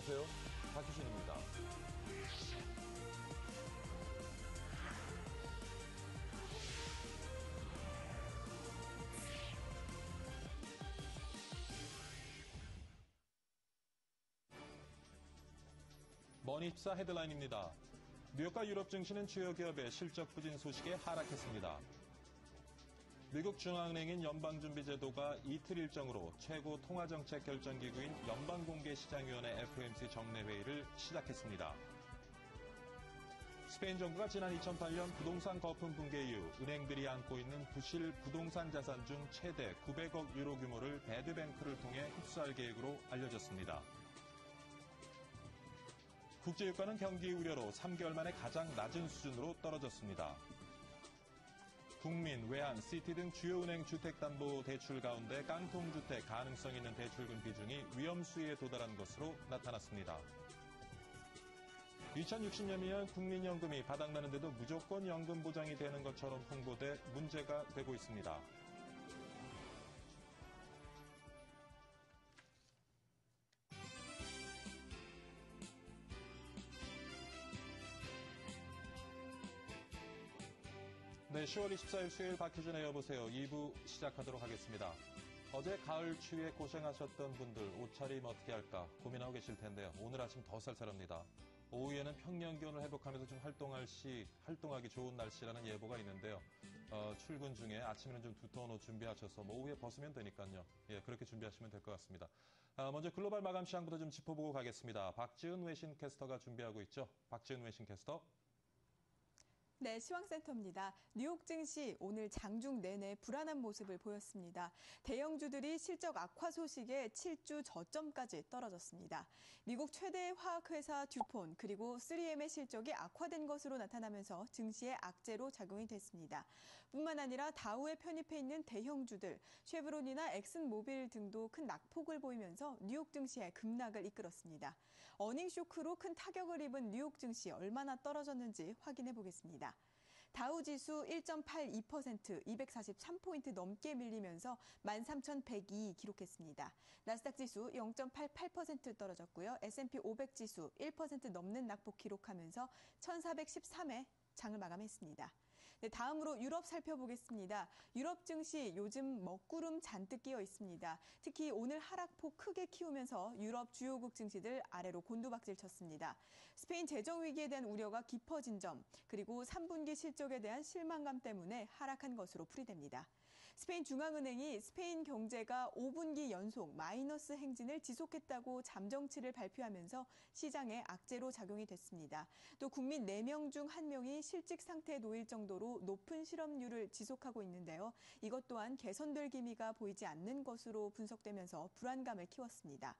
여보세요? 박희신입니다. 머니투자 헤드라인입니다. 뉴욕과 유럽 증시는 주요 기업의 실적 부진 소식에 하락했습니다. 미국 중앙은행인 연방준비제도가 이틀 일정으로 최고 통화정책 결정기구인 연방공개시장위원회 FOMC 정례회의를 시작했습니다. 스페인 정부가 지난 2008년 부동산 거품 붕괴 이후 은행들이 안고 있는 부실 부동산 자산 중 최대 900억 유로 규모를 배드뱅크를 통해 흡수할 계획으로 알려졌습니다. 국제유가는 경기 우려로 3개월 만에 가장 낮은 수준으로 떨어졌습니다. 국민, 외환, 시티 등 주요 은행 주택담보대출 가운데 깡통주택 가능성 있는 대출금 비중이 위험수위에 도달한 것으로 나타났습니다. 2060년이면 국민연금이 바닥나는데도 무조건 연금 보장이 되는 것처럼 홍보돼 문제가 되고 있습니다. 네, 10월 24일 수요일 박희준의 여보세요. 2부 시작하도록 하겠습니다. 어제 가을 추위에 고생하셨던 분들 옷차림 어떻게 할까 고민하고 계실 텐데요. 오늘 아침 더 쌀쌀합니다. 오후에는 평년 기온을 회복하면서 좀 활동하기 좋은 날씨라는 예보가 있는데요. 출근 중에 아침에는 좀 두터운 옷 준비하셔서 오후에 벗으면 되니까요. 예, 그렇게 준비하시면 될 것 같습니다. 먼저 글로벌 마감 시황부터 좀 짚어보고 가겠습니다. 박지은 외신 캐스터가 준비하고 있죠. 박지은 외신 캐스터. 네, 시황센터입니다. 뉴욕 증시 오늘 장중 내내 불안한 모습을 보였습니다. 대형주들이 실적 악화 소식에 7주 저점까지 떨어졌습니다. 미국 최대 화학회사 듀폰 그리고 3M의 실적이 악화된 것으로 나타나면서 증시에 악재로 작용이 됐습니다. 뿐만 아니라 다우에 편입해 있는 대형주들, 쉐브론이나 엑슨모빌 등도 큰 낙폭을 보이면서 뉴욕 증시에 급락을 이끌었습니다. 어닝 쇼크로 큰 타격을 입은 뉴욕 증시 얼마나 떨어졌는지 확인해 보겠습니다. 다우지수 1.82%, 243포인트 넘게 밀리면서 13,102 기록했습니다. 나스닥지수 0.88% 떨어졌고요. S&P 500지수 1% 넘는 낙폭 기록하면서 1,413에 장을 마감했습니다. 네, 다음으로 유럽 살펴보겠습니다. 유럽 증시 요즘 먹구름 잔뜩 끼어 있습니다. 특히 오늘 하락폭 크게 키우면서 유럽 주요국 증시들 아래로 곤두박질 쳤습니다. 스페인 재정 위기에 대한 우려가 깊어진 점, 그리고 3분기 실적에 대한 실망감 때문에 하락한 것으로 풀이됩니다. 스페인 중앙은행이 스페인 경제가 5분기 연속 마이너스 행진을 지속했다고 잠정치를 발표하면서 시장에 악재로 작용이 됐습니다. 또 국민 4명 중 1명이 실직 상태에 놓일 정도로 높은 실업률을 지속하고 있는데요. 이것 또한 개선될 기미가 보이지 않는 것으로 분석되면서 불안감을 키웠습니다.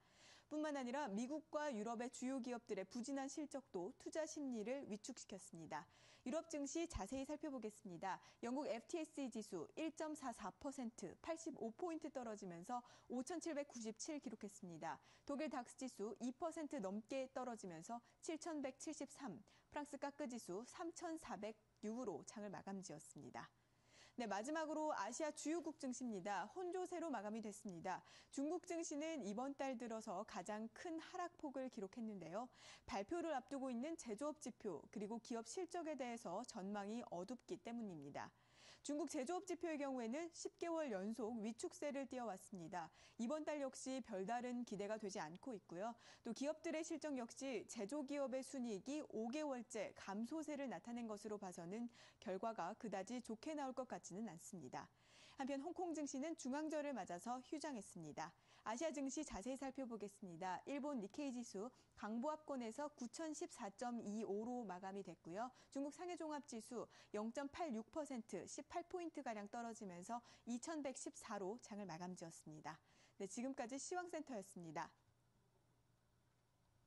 뿐만 아니라 미국과 유럽의 주요 기업들의 부진한 실적도 투자 심리를 위축시켰습니다. 유럽 증시 자세히 살펴보겠습니다. 영국 FTSE 지수 1.44%, 85포인트 떨어지면서 5,797 기록했습니다. 독일 닥스 지수 2% 넘게 떨어지면서 7,173, 프랑스 까크 지수 3,406으로 장을 마감지었습니다. 네, 마지막으로 아시아 주요국 증시입니다. 혼조세로 마감이 됐습니다. 중국 증시는 이번 달 들어서 가장 큰 하락폭을 기록했는데요. 발표를 앞두고 있는 제조업 지표 그리고 기업 실적에 대해서 전망이 어둡기 때문입니다. 중국 제조업 지표의 경우에는 10개월 연속 위축세를 띄어왔습니다. 이번 달 역시 별다른 기대가 되지 않고 있고요. 또 기업들의 실적 역시 제조기업의 순이익이 5개월째 감소세를 나타낸 것으로 봐서는 결과가 그다지 좋게 나올 것 같지는 않습니다. 한편 홍콩 증시는 중앙절을 맞아서 휴장했습니다. 아시아 증시 자세히 살펴보겠습니다. 일본 니케이 지수 강보합권에서 9,014.25로 마감이 됐고요. 중국 상해종합지수 0.86%, 18포인트가량 떨어지면서 2,114로 장을 마감지었습니다. 네, 지금까지 시황센터였습니다.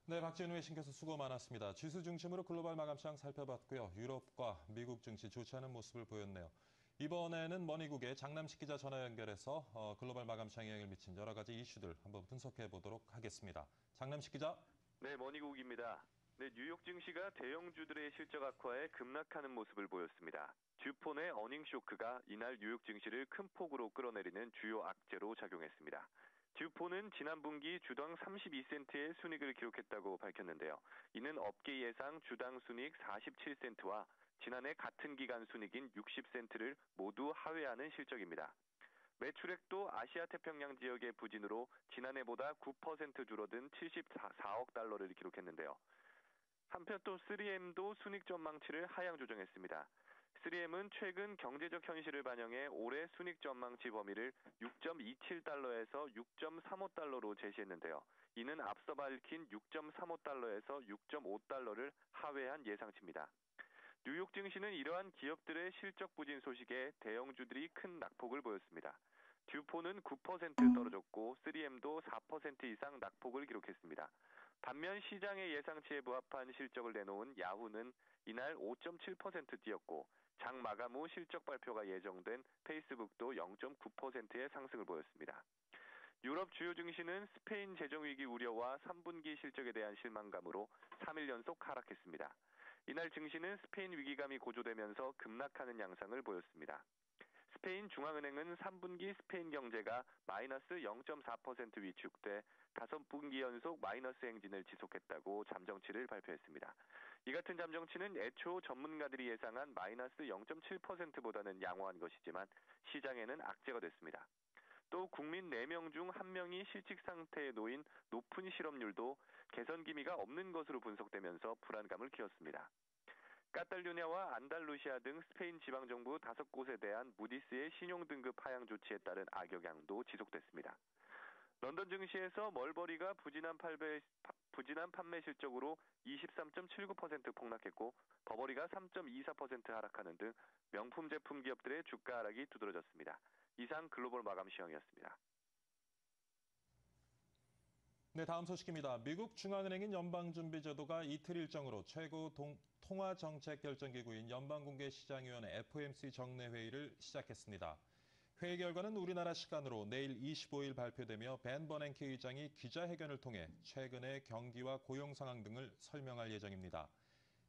네, 박지은 외신께서 수고 많았습니다. 지수 중심으로 글로벌 마감 시황 살펴봤고요. 유럽과 미국 증시 좋지 않은 모습을 보였네요. 이번에는 머니국의 장남식 기자 전화 연결해서 글로벌 마감 시황에 영향을 미친 여러 가지 이슈들 한번 분석해 보도록 하겠습니다. 장남식 기자. 네, 머니국입니다. 네, 뉴욕 증시가 대형주들의 실적 악화에 급락하는 모습을 보였습니다. 듀폰의 어닝 쇼크가 이날 뉴욕 증시를 큰 폭으로 끌어내리는 주요 악재로 작용했습니다. 듀포는 지난 분기 주당 32센트의 순이익을 기록했다고 밝혔는데요. 이는 업계 예상 주당 순이익 47센트와 지난해 같은 기간 순이익인 60센트를 모두 하회하는 실적입니다. 매출액도 아시아 태평양 지역의 부진으로 지난해보다 9% 줄어든 74억 달러를 기록했는데요. 한편 또 3M도 순이익 전망치를 하향 조정했습니다. 3M은 최근 경제적 현실을 반영해 올해 순이익 전망치 범위를 6.27달러에서 6.35달러로 제시했는데요. 이는 앞서 밝힌 6.35달러에서 6.5달러를 하회한 예상치입니다. 뉴욕 증시는 이러한 기업들의 실적 부진 소식에 대형주들이 큰 낙폭을 보였습니다. 듀포는 9% 떨어졌고 3M도 4% 이상 낙폭을 기록했습니다. 반면 시장의 예상치에 부합한 실적을 내놓은 야후는 이날 5.7% 뛰었고 장 마감 후 실적 발표가 예정된 페이스북도 0.9%의 상승을 보였습니다. 유럽 주요 증시는 스페인 재정위기 우려와 3분기 실적에 대한 실망감으로 3일 연속 하락했습니다. 이날 증시는 스페인 위기감이 고조되면서 급락하는 양상을 보였습니다. 스페인 중앙은행은 3분기 스페인 경제가 마이너스 0.4% 위축돼 5분기 연속 마이너스 행진을 지속했다고 잠정치를 발표했습니다. 이 같은 잠정치는 애초 전문가들이 예상한 마이너스 0.7%보다는 양호한 것이지만 시장에는 악재가 됐습니다. 또 국민 4명 중 1명이 실직 상태에 놓인 높은 실업률도 개선 기미가 없는 것으로 분석되면서 불안감을 키웠습니다. 카탈루냐와 안달루시아 등 스페인 지방정부 5곳에 대한 무디스의 신용등급 하향 조치에 따른 악영향도 지속됐습니다. 런던 증시에서 멀버리가 부진한 판매 실적으로 23.79% 폭락했고 버버리가 3.24% 하락하는 등 명품 제품 기업들의 주가 하락이 두드러졌습니다. 이상 글로벌 마감 시황이었습니다. 네, 다음 소식입니다. 미국 중앙은행인 연방준비제도가 이틀 일정으로 최고 통화정책결정기구인 연방공개시장위원회 FOMC 정례회의를 시작했습니다. 회의 결과는 우리나라 시간으로 내일 25일 발표되며 벤 버냉키 의장이 기자회견을 통해 최근의 경기와 고용 상황 등을 설명할 예정입니다.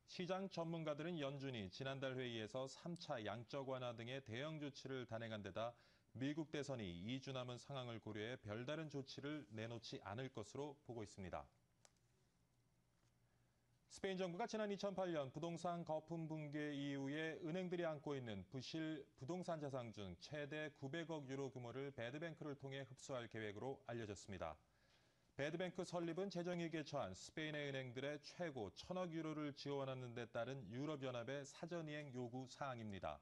시장 전문가들은 연준이 지난달 회의에서 3차 양적 완화 등의 대형 조치를 단행한 데다 미국 대선이 2주 남은 상황을 고려해 별다른 조치를 내놓지 않을 것으로 보고 있습니다. 스페인 정부가 지난 2008년 부동산 거품 붕괴 이후에 은행들이 안고 있는 부실 부동산 자산 중 최대 900억 유로 규모를 배드뱅크를 통해 흡수할 계획으로 알려졌습니다. 배드뱅크 설립은 재정위기에 처한 스페인의 은행들의 최고 1,000억 유로를 지원하는 데 따른 유럽연합의 사전이행 요구 사항입니다.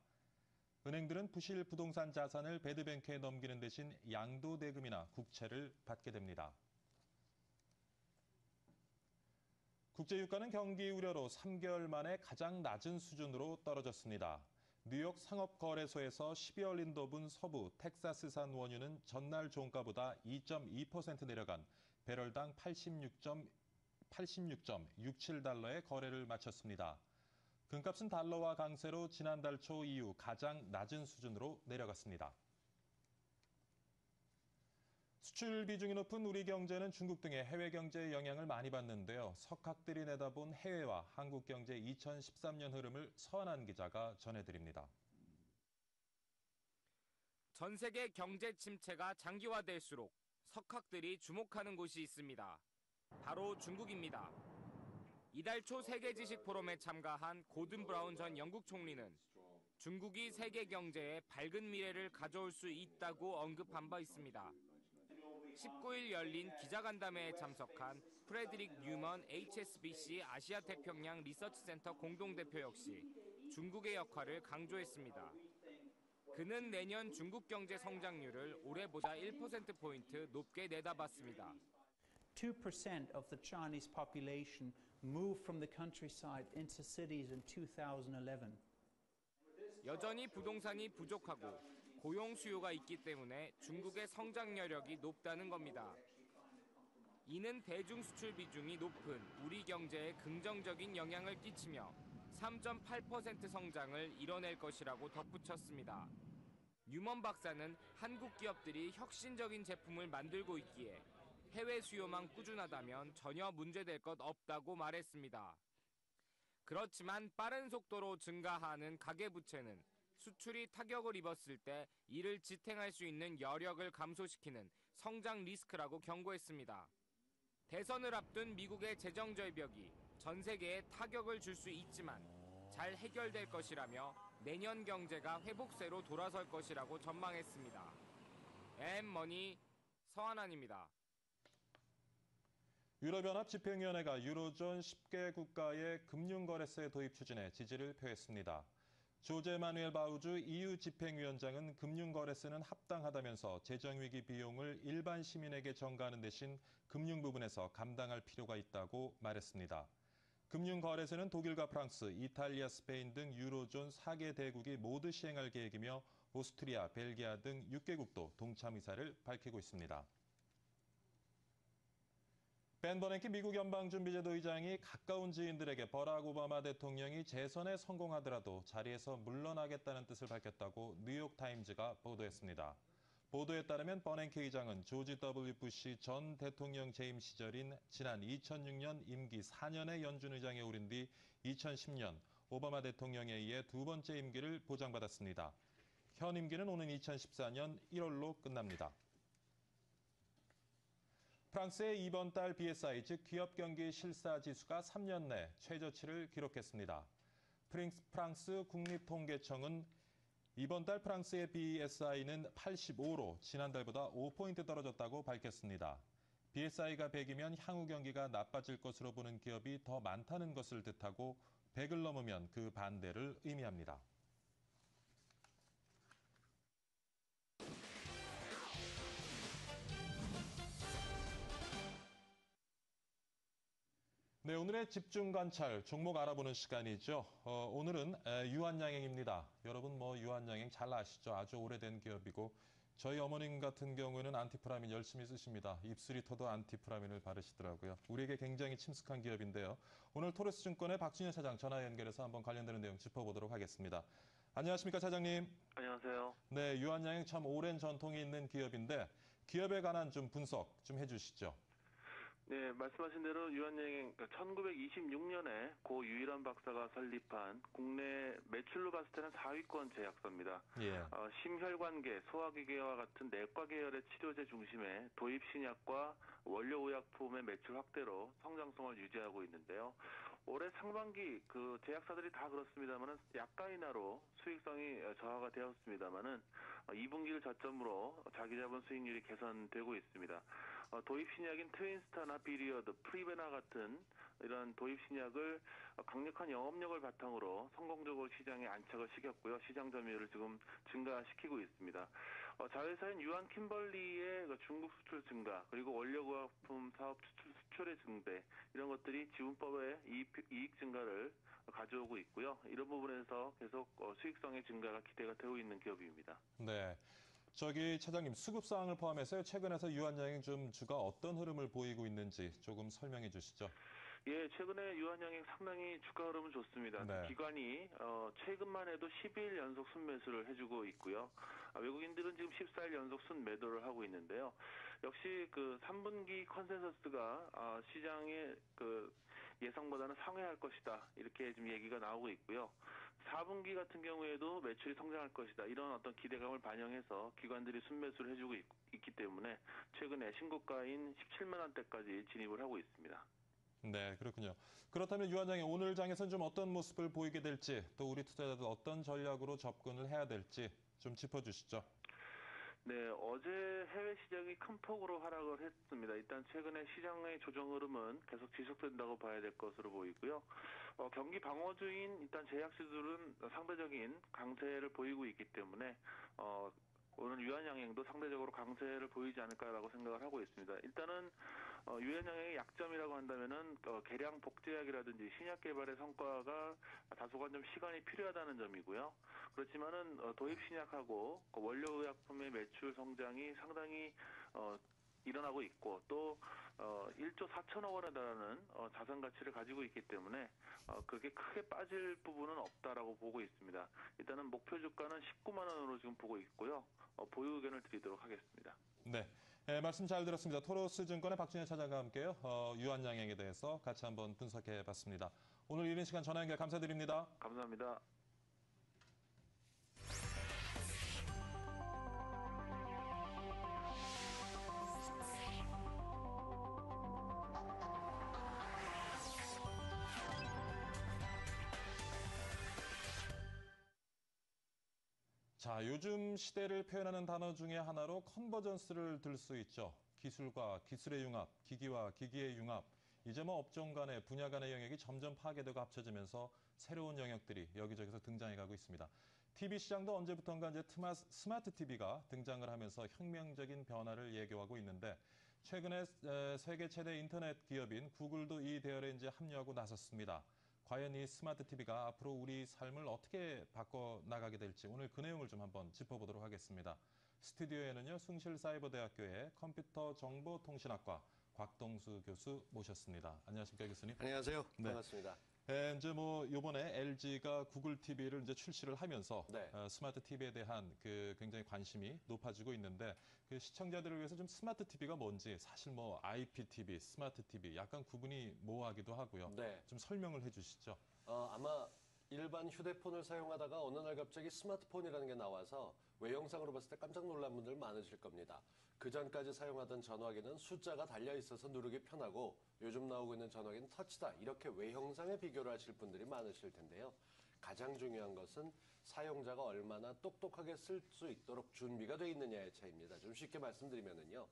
은행들은 부실 부동산 자산을 배드뱅크에 넘기는 대신 양도대금이나 국채를 받게 됩니다. 국제유가는 경기 우려로 3개월 만에 가장 낮은 수준으로 떨어졌습니다. 뉴욕 상업거래소에서 12월 인도분 서부 텍사스산 원유는 전날 종가보다 2.2% 내려간 배럴당 86.67달러에 거래를 마쳤습니다. 금값은 달러화 강세로 지난달 초 이후 가장 낮은 수준으로 내려갔습니다. 수출 비중이 높은 우리 경제는 중국 등의 해외 경제의 영향을 많이 받는데요. 석학들이 내다본 해외와 한국 경제 2013년 흐름을 서한한 기자가 전해드립니다. 전 세계 경제 침체가 장기화될수록 석학들이 주목하는 곳이 있습니다. 바로 중국입니다. 이달 초 세계 지식 포럼에 참가한 고든 브라운 전 영국 총리는 중국이 세계 경제에 밝은 미래를 가져올 수 있다고 언급한 바 있습니다. 19일 열린 기자간담회에 참석한 프레드릭 뉴먼 HSBC 아시아 태평양 리서치센터 공동대표 역시 중국의 역할을 강조했습니다. 그는 내년 중국 경제 성장률을 올해보다 1%포인트 높게 내다봤습니다. 2% of the Chinese population moved from the countryside into cities in 2011. 여전히 부동산이 부족하고 고용 수요가 있기 때문에 중국의 성장 여력이 높다는 겁니다. 이는 대중 수출 비중이 높은 우리 경제에 긍정적인 영향을 끼치며 3.8% 성장을 이뤄낼 것이라고 덧붙였습니다. 뉴먼 박사는 한국 기업들이 혁신적인 제품을 만들고 있기에 해외 수요만 꾸준하다면 전혀 문제될 것 없다고 말했습니다. 그렇지만 빠른 속도로 증가하는 가계부채는 수출이 타격을 입었을 때 이를 지탱할 수 있는 여력을 감소시키는 성장 리스크라고 경고했습니다. 대선을 앞둔 미국의 재정 절벽이 전 세계에 타격을 줄 수 있지만 잘 해결될 것이라며 내년 경제가 회복세로 돌아설 것이라고 전망했습니다. M-머니 서한환입니다. 유럽연합 집행위원회가 유로존 10개 국가의 금융거래세 도입 추진에 지지를 표했습니다. 조제 마누엘 바우주 EU 집행위원장은 금융거래세는 합당하다면서 재정위기 비용을 일반 시민에게 전가하는 대신 금융 부분에서 감당할 필요가 있다고 말했습니다. 금융거래세는 독일과 프랑스, 이탈리아, 스페인 등 유로존 4개 대국이 모두 시행할 계획이며 오스트리아, 벨기아 등 6개국도 동참 의사를 밝히고 있습니다. 벤 버냉키 미국 연방준비제도 의장이 가까운 지인들에게 버락 오바마 대통령이 재선에 성공하더라도 자리에서 물러나겠다는 뜻을 밝혔다고 뉴욕타임즈가 보도했습니다. 보도에 따르면 버냉키 의장은 조지 W. 부시 전 대통령 재임 시절인 지난 2006년 임기 4년의 연준 의장에 오른 뒤 2010년 오바마 대통령에 의해 두 번째 임기를 보장받았습니다. 현 임기는 오는 2014년 1월로 끝납니다. 프랑스의 이번 달 BSI, 즉 기업경기 실사지수가 3년 내 최저치를 기록했습니다. 프랑스 국립통계청은 이번 달 프랑스의 BSI는 85로 지난달보다 5포인트 떨어졌다고 밝혔습니다. BSI가 100이면 향후 경기가 나빠질 것으로 보는 기업이 더 많다는 것을 뜻하고 100을 넘으면 그 반대를 의미합니다. 네, 오늘의 집중 관찰 종목 알아보는 시간이죠. 오늘은 유한양행입니다. 여러분 유한양행 잘 아시죠? 아주 오래된 기업이고 저희 어머님 같은 경우에는 안티프라민 열심히 쓰십니다. 입술이 터도 안티프라민을 바르시더라고요. 우리에게 굉장히 친숙한 기업인데요. 오늘 토레스증권의 박준현 차장 전화 연결해서 한번 관련되는 내용 짚어보도록 하겠습니다. 안녕하십니까, 차장님? 안녕하세요. 네, 유한양행 참 오랜 전통이 있는 기업인데 기업에 관한 좀 분석 좀 해주시죠. 네, 말씀하신 대로 유한양행 1926년에 고 유일한 박사가 설립한 국내 매출로 봤을 때는 4위권 제약사입니다. 예. 심혈관계, 소화기계와 같은 내과 계열의 치료제 중심의 도입 신약과 원료 의약품의 매출 확대로 성장성을 유지하고 있는데요. 올해 상반기 그 제약사들이 다 그렇습니다만은 약가 인하로 수익성이 저하가 되었습니다만은 2분기를 저점으로 자기 자본 수익률이 개선되고 있습니다. 도입 신약인 트윈스타나 비리어드, 프리베나 같은 이런 도입 신약을 강력한 영업력을 바탕으로 성공적으로 시장에 안착을 시켰고요. 시장 점유율을 지금 증가시키고 있습니다. 자회사인 유한 킴벌리의 중국 수출 증가, 그리고 원료의약품 사업 수출의 증대, 이런 것들이 지분법의 이익 증가를 가져오고 있고요. 이런 부분에서 계속 수익성의 증가가 기대가 되고 있는 기업입니다. 네. 차장님, 수급 사항을 포함해서 최근에서 유한양행 좀 주가 어떤 흐름을 보이고 있는지 조금 설명해 주시죠. 예, 최근에 유한양행 상당히 주가 흐름은 좋습니다. 네. 기관이 최근만 해도 12일 연속 순매수를 해주고 있고요. 외국인들은 지금 14일 연속 순매도를 하고 있는데요. 역시 그 3분기 컨센서스가 시장의 그 예상보다는 상회할 것이다, 이렇게 지금 얘기가 나오고 있고요. 4분기 같은 경우에도 매출이 성장할 것이다, 이런 어떤 기대감을 반영해서 기관들이 순매수를 해주고 있기 때문에 최근에 신고가인 17만 원대까지 진입을 하고 있습니다. 네, 그렇군요. 그렇다면 유한양행 오늘 장에서는 좀 어떤 모습을 보이게 될지, 또 우리 투자자들 어떤 전략으로 접근을 해야 될지 좀 짚어주시죠. 네, 어제 해외 시장이 큰 폭으로 하락을 했습니다. 일단 최근에 시장의 조정 흐름은 계속 지속된다고 봐야 될 것으로 보이고요. 경기 방어주인 일단 제약주들은 상대적인 강세를 보이고 있기 때문에 오늘 유한양행도 상대적으로 강세를 보이지 않을까라고 생각을 하고 있습니다. 일단은 유한양행의 약점이라고 한다면은 개량 복제약이라든지 신약 개발의 성과가 다소간 좀 시간이 필요하다는 점이고요. 그렇지만은 도입 신약하고 원료 의약품의 매출 성장이 상당히 일어나고 있고, 또 1조 4천억 원에 달하는 자산 가치를 가지고 있기 때문에 그렇게 크게 빠질 부분은 없다라고 보고 있습니다. 일단은 목표 주가는 19만 원으로 지금 보고 있고요. 보유 의견을 드리도록 하겠습니다. 네, 말씀 잘 들었습니다. 토로스증권의 박준현 차장과 함께요. 유한양행에 대해서 같이 한번 분석해봤습니다. 오늘 이른 시간 전화 연결 감사드립니다. 감사합니다. 자, 요즘 시대를 표현하는 단어 중에 하나로 컨버전스를 들 수 있죠. 기술과 기술의 융합, 기기와 기기의 융합. 이제 뭐 업종 간의 분야 간의 영역이 점점 파괴되고 합쳐지면서 새로운 영역들이 여기저기서 등장해가고 있습니다. TV 시장도 언제부턴가 이제 스마트 TV가 등장을 하면서 혁명적인 변화를 예고하고 있는데 최근에 세계 최대 인터넷 기업인 구글도 이 대열에 이제 합류하고 나섰습니다. 과연 이 스마트 TV가 앞으로 우리 삶을 어떻게 바꿔 나가게 될지 오늘 그 내용을 좀 한번 짚어보도록 하겠습니다. 스튜디오에는요, 숭실사이버대학교의 컴퓨터정보통신학과 곽동수 교수 모셨습니다. 안녕하십니까, 교수님? 안녕하세요. 네. 반갑습니다. 이제 뭐 요번에 LG가 구글 TV를 이제 출시를 하면서 네. 스마트 TV에 대한 그 굉장히 관심이 높아지고 있는데 그 시청자들을 위해서 좀 스마트 TV가 뭔지 사실 뭐 IPTV, 스마트 TV 약간 구분이 모호하기도 하고요. 네. 좀 설명을 해주시죠. 아마 일반 휴대폰을 사용하다가 어느 날 갑자기 스마트폰이라는 게 나와서 외형상으로 봤을 때 깜짝 놀란 분들 많으실 겁니다. 그 전까지 사용하던 전화기는 숫자가 달려 있어서 누르기 편하고 요즘 나오고 있는 전화기는 터치다. 이렇게 외형상에 비교를 하실 분들이 많으실 텐데요. 가장 중요한 것은 사용자가 얼마나 똑똑하게 쓸 수 있도록 준비가 돼 있느냐의 차이입니다. 좀 쉽게 말씀드리면은요.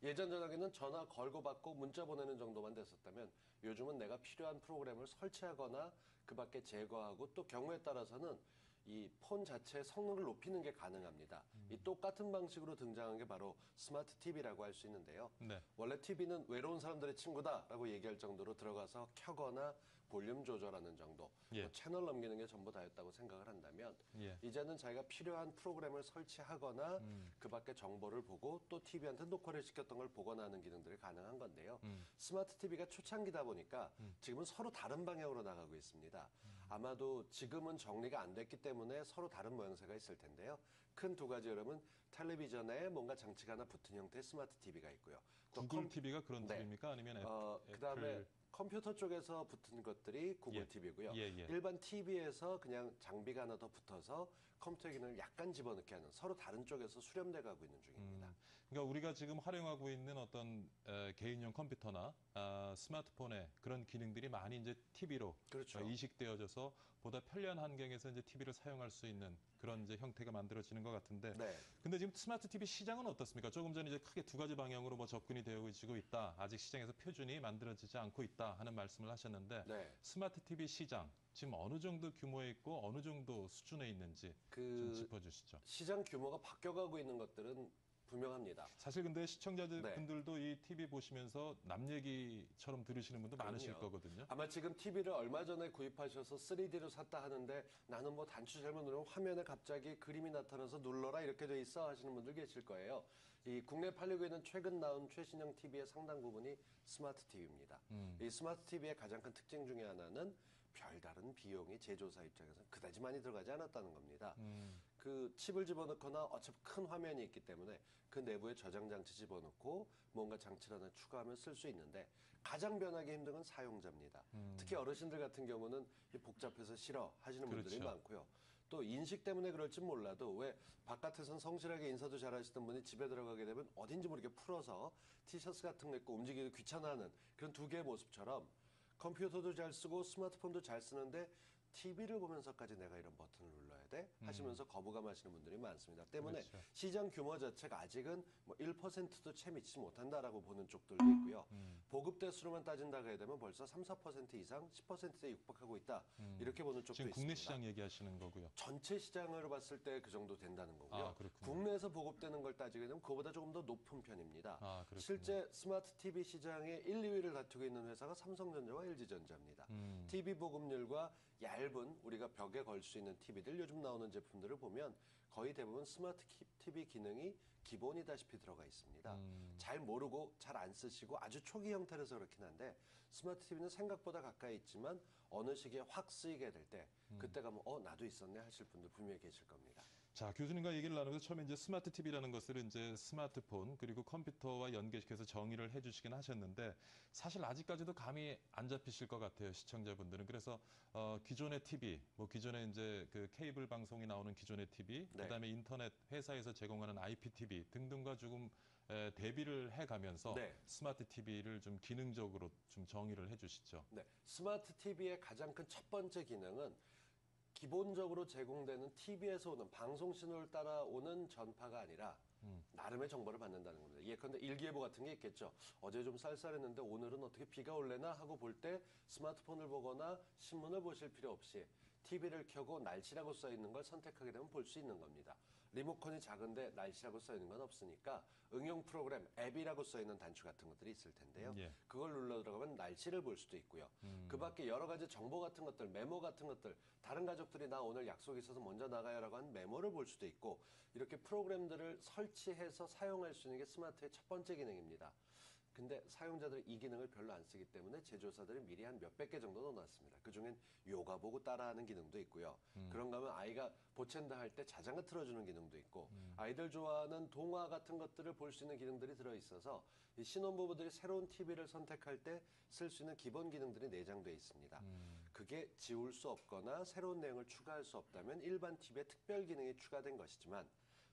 예전 전화기는 전화 걸고 받고 문자 보내는 정도만 됐었다면 요즘은 내가 필요한 프로그램을 설치하거나 그 밖에 제거하고 또 경우에 따라서는 이 폰 자체의 성능을 높이는 게 가능합니다. 이 똑같은 방식으로 등장한 게 바로 스마트 TV라고 할 수 있는데요. 네. 원래 TV는 외로운 사람들의 친구다라고 얘기할 정도로 들어가서 켜거나 볼륨 조절하는 정도, 예. 뭐 채널 넘기는 게 전부 다였다고 생각을 한다면 예. 이제는 자기가 필요한 프로그램을 설치하거나 그 밖에 정보를 보고 또 TV한테 녹화를 시켰던 걸 보거나 하는 기능들이 가능한 건데요. 스마트 TV가 초창기다 보니까 지금은 서로 다른 방향으로 나가고 있습니다. 아마도 지금은 정리가 안 됐기 때문에 서로 다른 모양새가 있을 텐데요. 큰 두 가지 흐름은 텔레비전에 뭔가 장치가 하나 붙은 형태의 스마트 TV가 있고요. 또 구글 TV가 그런 네. TV입니까? 아니면 그다음에 애플? 컴퓨터 쪽에서 붙은 것들이 구글 예. TV고요. 예, 예. 일반 TV에서 그냥 장비가 하나 더 붙어서 컴퓨터 기능을 약간 집어넣게 하는 서로 다른 쪽에서 수렴돼 가고 있는 중입니다. 그러니까 우리가 지금 활용하고 있는 어떤 개인용 컴퓨터나 스마트폰에 그런 기능들이 많이 이제 TV로 그렇죠. 이식되어져서 보다 편리한 환경에서 이제 TV를 사용할 수 있는 그런 이제 형태가 만들어지는 것 같은데. 네. 근데 지금 스마트 TV 시장은 어떻습니까? 조금 전에 이제 크게 두 가지 방향으로 뭐 접근이 되어지고 있다. 아직 시장에서 표준이 만들어지지 않고 있다 하는 말씀을 하셨는데 네. 스마트 TV 시장 지금 어느 정도 규모에 있고 어느 정도 수준에 있는지 좀 짚어주시죠. 시장 규모가 바뀌어가고 있는 것들은 분명합니다. 사실 근데 시청자들 네. 분들도 이 TV 보시면서 남 얘기처럼 들으시는 분도 많으실 그럼요. 거거든요. 아마 지금 TV를 얼마 전에 구입하셔서 3D로 샀다 하는데 나는 뭐 단추 잘못 누르면 화면에 갑자기 그림이 나타나서 눌러라 이렇게 돼 있어 하시는 분들 계실 거예요. 이 국내 팔리고 있는 최근 나온 최신형 TV의 상당 부분이 스마트 TV입니다. 이 스마트 TV의 가장 큰 특징 중에 하나는 별다른 비용이 제조사 입장에서는 그다지 많이 들어가지 않았다는 겁니다. 그 칩을 집어넣거나 어차피 큰 화면이 있기 때문에 그 내부에 저장 장치 집어넣고 뭔가 장치를 하나 추가하면 쓸 수 있는데 가장 변하기 힘든 건 사용자입니다. 특히 어르신들 같은 경우는 복잡해서 싫어 하시는 분들이 그렇죠. 많고요. 또 인식 때문에 그럴지 몰라도 왜 바깥에선 성실하게 인사도 잘하시던 분이 집에 들어가게 되면 어딘지 모르게 풀어서 티셔츠 같은 거 입고 움직이기 귀찮아하는 그런 두 개의 모습처럼 컴퓨터도 잘 쓰고 스마트폰도 잘 쓰는데 TV를 보면서까지 내가 이런 버튼을 눌러야 돼? 하시면서 거부감하시는 분들이 많습니다. 때문에 그렇죠. 시장 규모 자체가 아직은 뭐 1%도 채 미치지 못한다라고 보는 쪽들도 있고요. 보급 대수로만 따진다고 해야 되면 벌써 3, 4% 이상 10%에 육박하고 있다. 이렇게 보는 쪽도 지금 있습니다. 국내 시장 얘기하시는 거고요. 전체 시장으로 봤을 때 그 정도 된다는 거고요. 아, 그렇군요. 국내에서 보급되는 걸 따지게 되면 그거보다 조금 더 높은 편입니다. 아, 그렇군요. 실제 스마트 TV 시장의 1, 2위를 다투고 있는 회사가 삼성전자와 LG전자입니다. TV 보급률과 얇은 우리가 벽에 걸 수 있는 TV들 요즘 나오는 제품들을 보면 거의 대부분 스마트 TV 기능이 기본이다시피 들어가 있습니다. 잘 모르고 잘 안 쓰시고 아주 초기 형태라서 그렇긴 한데 스마트 TV는 생각보다 가까이 있지만 어느 시기에 확 쓰이게 될 때 그때 가면 나도 있었네 하실 분들 분명히 계실 겁니다. 자, 교수님과 얘기를 나누면서 처음에 이제 스마트 TV라는 것을 이제 스마트폰 그리고 컴퓨터와 연계시켜서 정의를 해주시긴 하셨는데 사실 아직까지도 감이 안 잡히실 것 같아요, 시청자분들은. 그래서 기존의 TV, 뭐 기존에 이제 그 케이블 방송이 나오는 기존의 TV, 네. 그다음에 인터넷 회사에서 제공하는 IPTV 등등과 조금 대비를 해가면서 네. 스마트 TV를 좀 기능적으로 좀 정의를 해주시죠. 네, 스마트 TV의 가장 큰 첫 번째 기능은 기본적으로 제공되는 TV에서 오는 방송 신호를 따라오는 전파가 아니라 나름의 정보를 받는다는 겁니다. 예컨대 일기예보 같은 게 있겠죠. 어제 좀 쌀쌀했는데 오늘은 어떻게 비가 올래나 하고 볼 때 스마트폰을 보거나 신문을 보실 필요 없이 TV를 켜고 날씨라고 써 있는 걸 선택하게 되면 볼 수 있는 겁니다. 리모컨이 작은데 날씨라고 써 있는 건 없으니까 응용 프로그램, 앱이라고 써 있는 단추 같은 것들이 있을 텐데요. 예. 그걸 눌러 들어가면 날씨를 볼 수도 있고요. 그 밖에 여러 가지 정보 같은 것들, 메모 같은 것들, 다른 가족들이 나 오늘 약속이 있어서 먼저 나가요라고 한 메모를 볼 수도 있고 이렇게 프로그램들을 설치해서 사용할 수 있는 게 스마트의 첫 번째 기능입니다. 근데 사용자들이 이 기능을 별로 안 쓰기 때문에 제조사들이 미리 한 몇백 개 정도 넣어놨습니다. 그중엔 요가 보고 따라하는 기능도 있고요. 그런가 하면 아이가 보챈다 할 때 자장가 틀어주는 기능도 있고 아이들 좋아하는 동화 같은 것들을 볼 수 있는 기능들이 들어있어서 이 신혼부부들이 새로운 TV를 선택할 때 쓸 수 있는 기본 기능들이 내장되어 있습니다. 그게 지울 수 없거나 새로운 내용을 추가할 수 없다면 일반 TV에 특별 기능이 추가된 것이지만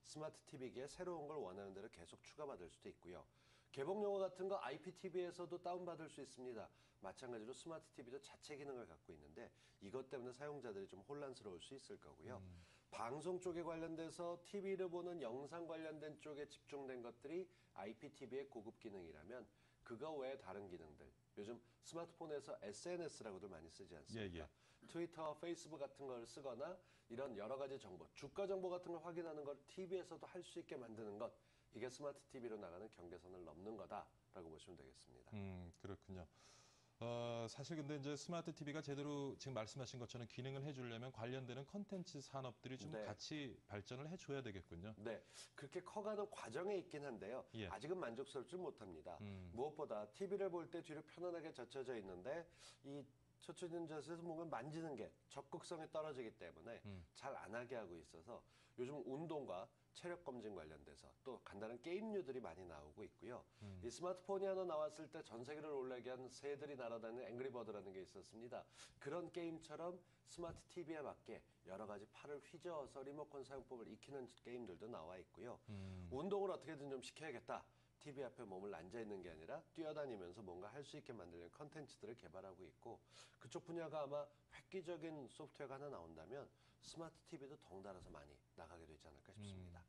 스마트 TV기에 새로운 걸 원하는 대로 계속 추가받을 수도 있고요. 개봉 영화 같은 거 IPTV에서도 다운받을 수 있습니다. 마찬가지로 스마트 TV도 자체 기능을 갖고 있는데 이것 때문에 사용자들이 좀 혼란스러울 수 있을 거고요. 방송 쪽에 관련돼서 TV를 보는 영상 관련된 쪽에 집중된 것들이 IPTV의 고급 기능이라면 그거 외에 다른 기능들, 요즘 스마트폰에서 SNS라고들 많이 쓰지 않습니까? 예, 예. 트위터, 페이스북 같은 걸 쓰거나 이런 여러 가지 정보, 주가 정보 같은 걸 확인하는 걸 TV에서도 할 수 있게 만드는 것, 이게 스마트 TV로 나가는 경계선을 넘는 거다라고 보시면 되겠습니다. 그렇군요. 사실 근데 이제 스마트 TV가 제대로 지금 말씀하신 것처럼 기능을 해주려면 관련되는 컨텐츠 산업들이 좀 네. 같이 발전을 해줘야 되겠군요. 네, 그렇게 커가는 과정에 있긴 한데요. 예. 아직은 만족스럽지 못합니다. 무엇보다 TV를 볼 때 뒤로 편안하게 젖혀져 있는데 이 젖혀진 자세에서 뭔가 만지는 게 적극성이 떨어지기 때문에 잘 안 하게 하고 있어서 요즘 운동과 체력 검진 관련돼서 또 간단한 게임류들이 많이 나오고 있고요. 이 스마트폰이 하나 나왔을 때 전 세계를 놀라게 한 새들이 날아다니는 앵그리버드라는 게 있었습니다. 그런 게임처럼 스마트 TV에 맞게 여러 가지 팔을 휘저어서 리모컨 사용법을 익히는 게임들도 나와 있고요. 운동을 어떻게든 좀 시켜야겠다. TV 앞에 몸을 앉아있는 게 아니라 뛰어다니면서 뭔가 할 수 있게 만드는 컨텐츠들을 개발하고 있고 그쪽 분야가 아마 획기적인 소프트웨어가 하나 나온다면 스마트 TV도 덩달아서 많이 나가게 되지 않을까 싶습니다.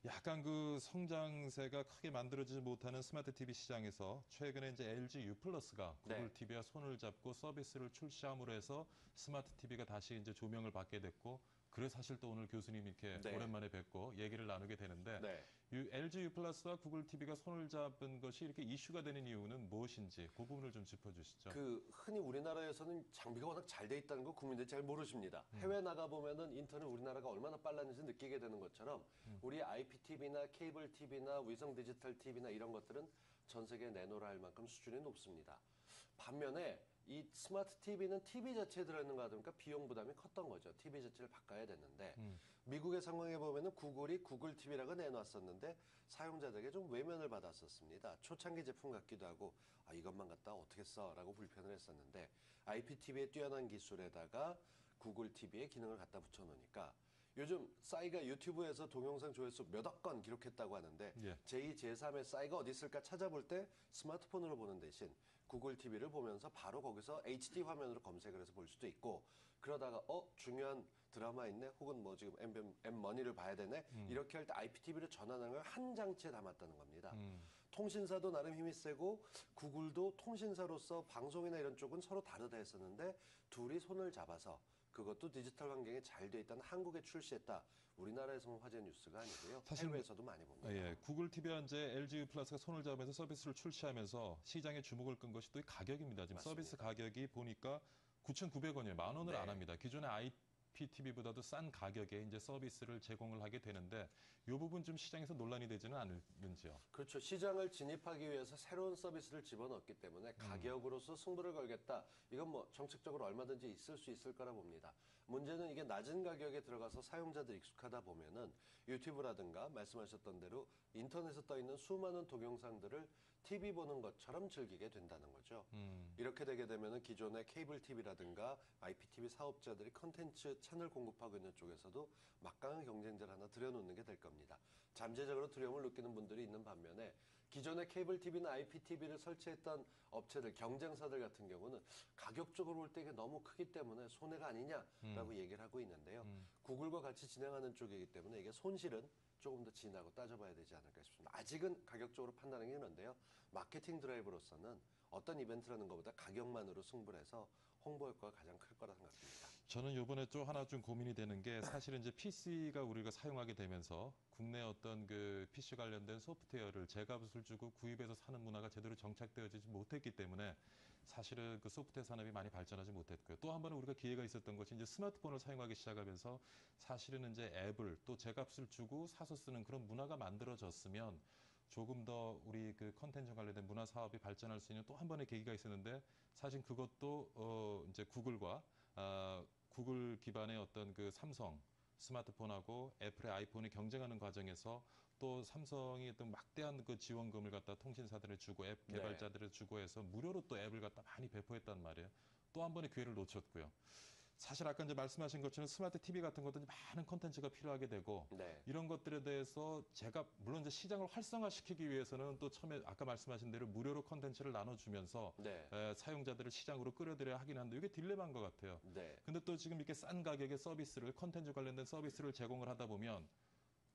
약간 그 성장세가 크게 만들어지지 못하는 스마트 TV 시장에서 최근에 이제 LG U 플러스가 구글 네. TV와 손을 잡고 서비스를 출시함으로 해서 스마트 TV가 다시 이제 조명을 받게 됐고 그래서 사실 또 오늘 교수님 이렇게 네. 오랜만에 뵙고 얘기를 나누게 되는데 네. LG U 플러스와 구글 TV가 손을 잡은 것이 이렇게 이슈가 되는 이유는 무엇인지 그 부분을 좀 짚어주시죠. 흔히 우리나라에서는 장비가 워낙 잘 돼 있다는 거 국민들이 잘 모르십니다. 해외 나가 보면은 인터넷 우리나라가 얼마나 빨랐는지 느끼게 되는 것처럼 우리 IPTV나 케이블 TV나 위성 디지털 TV나 이런 것들은 전 세계에 내놓으라 할 만큼 수준이 높습니다. 반면에 이 스마트 TV는 TV 자체에 들어있는 거 하다 보니까 비용 부담이 컸던 거죠. TV 자체를 바꿔야 됐는데 미국의 상황에 보면은 구글이 구글 TV라고 내놨었는데 사용자들에게 좀 외면을 받았었습니다. 초창기 제품 같기도 하고 이것만 갖다 어떻게 써? 라고 불편을 했었는데 IPTV의 뛰어난 기술에다가 구글 TV의 기능을 갖다 붙여놓으니까 요즘 싸이가 유튜브에서 동영상 조회수 몇억 건 기록했다고 하는데 예. 제2, 제3의 싸이가 어디 있을까 찾아볼 때 스마트폰으로 보는 대신 구글 TV를 보면서 바로 거기서 HD 화면으로 검색을 해서 볼 수도 있고 그러다가 중요한 드라마 있네 혹은 뭐 지금 M-머니를 봐야 되네 이렇게 할 때 IPTV로 전환하는 걸 한 장치에 담았다는 겁니다. 통신사도 나름 힘이 세고 구글도 통신사로서 방송이나 이런 쪽은 서로 다르다 했었는데 둘이 손을 잡아서 그것도 디지털 환경에 잘 돼 있다는 한국에 출시했다. 우리나라에서만 화제 뉴스가 아니고요. 사실 해외에서도 많이 봅니다. 예, 구글 TV와 이제 LG U 플러스가 손을 잡으면서 서비스를 출시하면서 시장에 주목을 끈 것이 또 이 가격입니다. 지금 맞습니다. 서비스 가격이 보니까 9,900원이에요. 10,000원을 네. 안 합니다. 기존의 IPTV보다도 싼 가격에 이제 서비스를 제공을 하게 되는데 이 부분 좀 시장에서 논란이 되지는 않을는지요. 그렇죠. 시장을 진입하기 위해서 새로운 서비스를 집어넣었기 때문에 가격으로서 승부를 걸겠다. 이건 뭐 정책적으로 얼마든지 있을 수 있을 거라 봅니다. 문제는 이게 낮은 가격에 들어가서 사용자들이 익숙하다 보면은 유튜브라든가 말씀하셨던 대로 인터넷에 떠 있는 수많은 동영상들을 TV 보는 것처럼 즐기게 된다는 거죠. 이렇게 되게 되면은 기존의 케이블 TV라든가 IPTV 사업자들이 컨텐츠 채널 공급하고 있는 쪽에서도 막강한 경쟁자를 하나 들여놓는 게 될 겁니다. 잠재적으로 두려움을 느끼는 분들이 있는 반면에 기존의 케이블 TV나 IPTV를 설치했던 업체들, 경쟁사들 같은 경우는 가격적으로 볼 때 이게 너무 크기 때문에 손해가 아니냐라고 얘기를 하고 있는데요. 구글과 같이 진행하는 쪽이기 때문에 이게 손실은 조금 더 진하고 따져봐야 되지 않을까 싶습니다. 아직은 가격적으로 판단하기 힘든데요. 마케팅 드라이브로서는 어떤 이벤트라는 것보다 가격만으로 승부를 해서 홍보 효과가 가장 클 거라 생각합니다. 저는 이번에 또 하나 좀 고민이 되는 게 사실은 이제 PC가 우리가 사용하게 되면서 국내 어떤 그 PC 관련된 소프트웨어를 제값을 주고 구입해서 사는 문화가 제대로 정착되어지지 못했기 때문에 사실은 그 소프트웨어 산업이 많이 발전하지 못했고요. 또 한 번은 우리가 기회가 있었던 것이 이제 스마트폰을 사용하기 시작하면서 사실은 이제 앱을 또 제값을 주고 사서 쓰는 그런 문화가 만들어졌으면 조금 더 우리 그 컨텐츠 관련된 문화 사업이 발전할 수 있는 또 한 번의 계기가 있었는데 사실 그것도 이제 구글과 구글 기반의 어떤 그 삼성 스마트폰하고 애플의 아이폰이 경쟁하는 과정에서 또 삼성이 어떤 막대한 그 지원금을 갖다 통신사들에 주고 앱 개발자들에 주고 해서 무료로 또 앱을 갖다 많이 배포했단 말이에요. 또 한 번의 기회를 놓쳤고요. 사실 아까 이제 말씀하신 것처럼 스마트 TV 같은 것도 많은 콘텐츠가 필요하게 되고 이런 것들에 대해서 제가 물론 이제 시장을 활성화시키기 위해서는 또 처음에 아까 말씀하신 대로 무료로 콘텐츠를 나눠주면서 사용자들을 시장으로 끌어들여야 하긴 한데 이게 딜레마인 것 같아요. 근데 또 지금 이렇게 싼 가격의 서비스를 콘텐츠 관련된 서비스를 제공을 하다 보면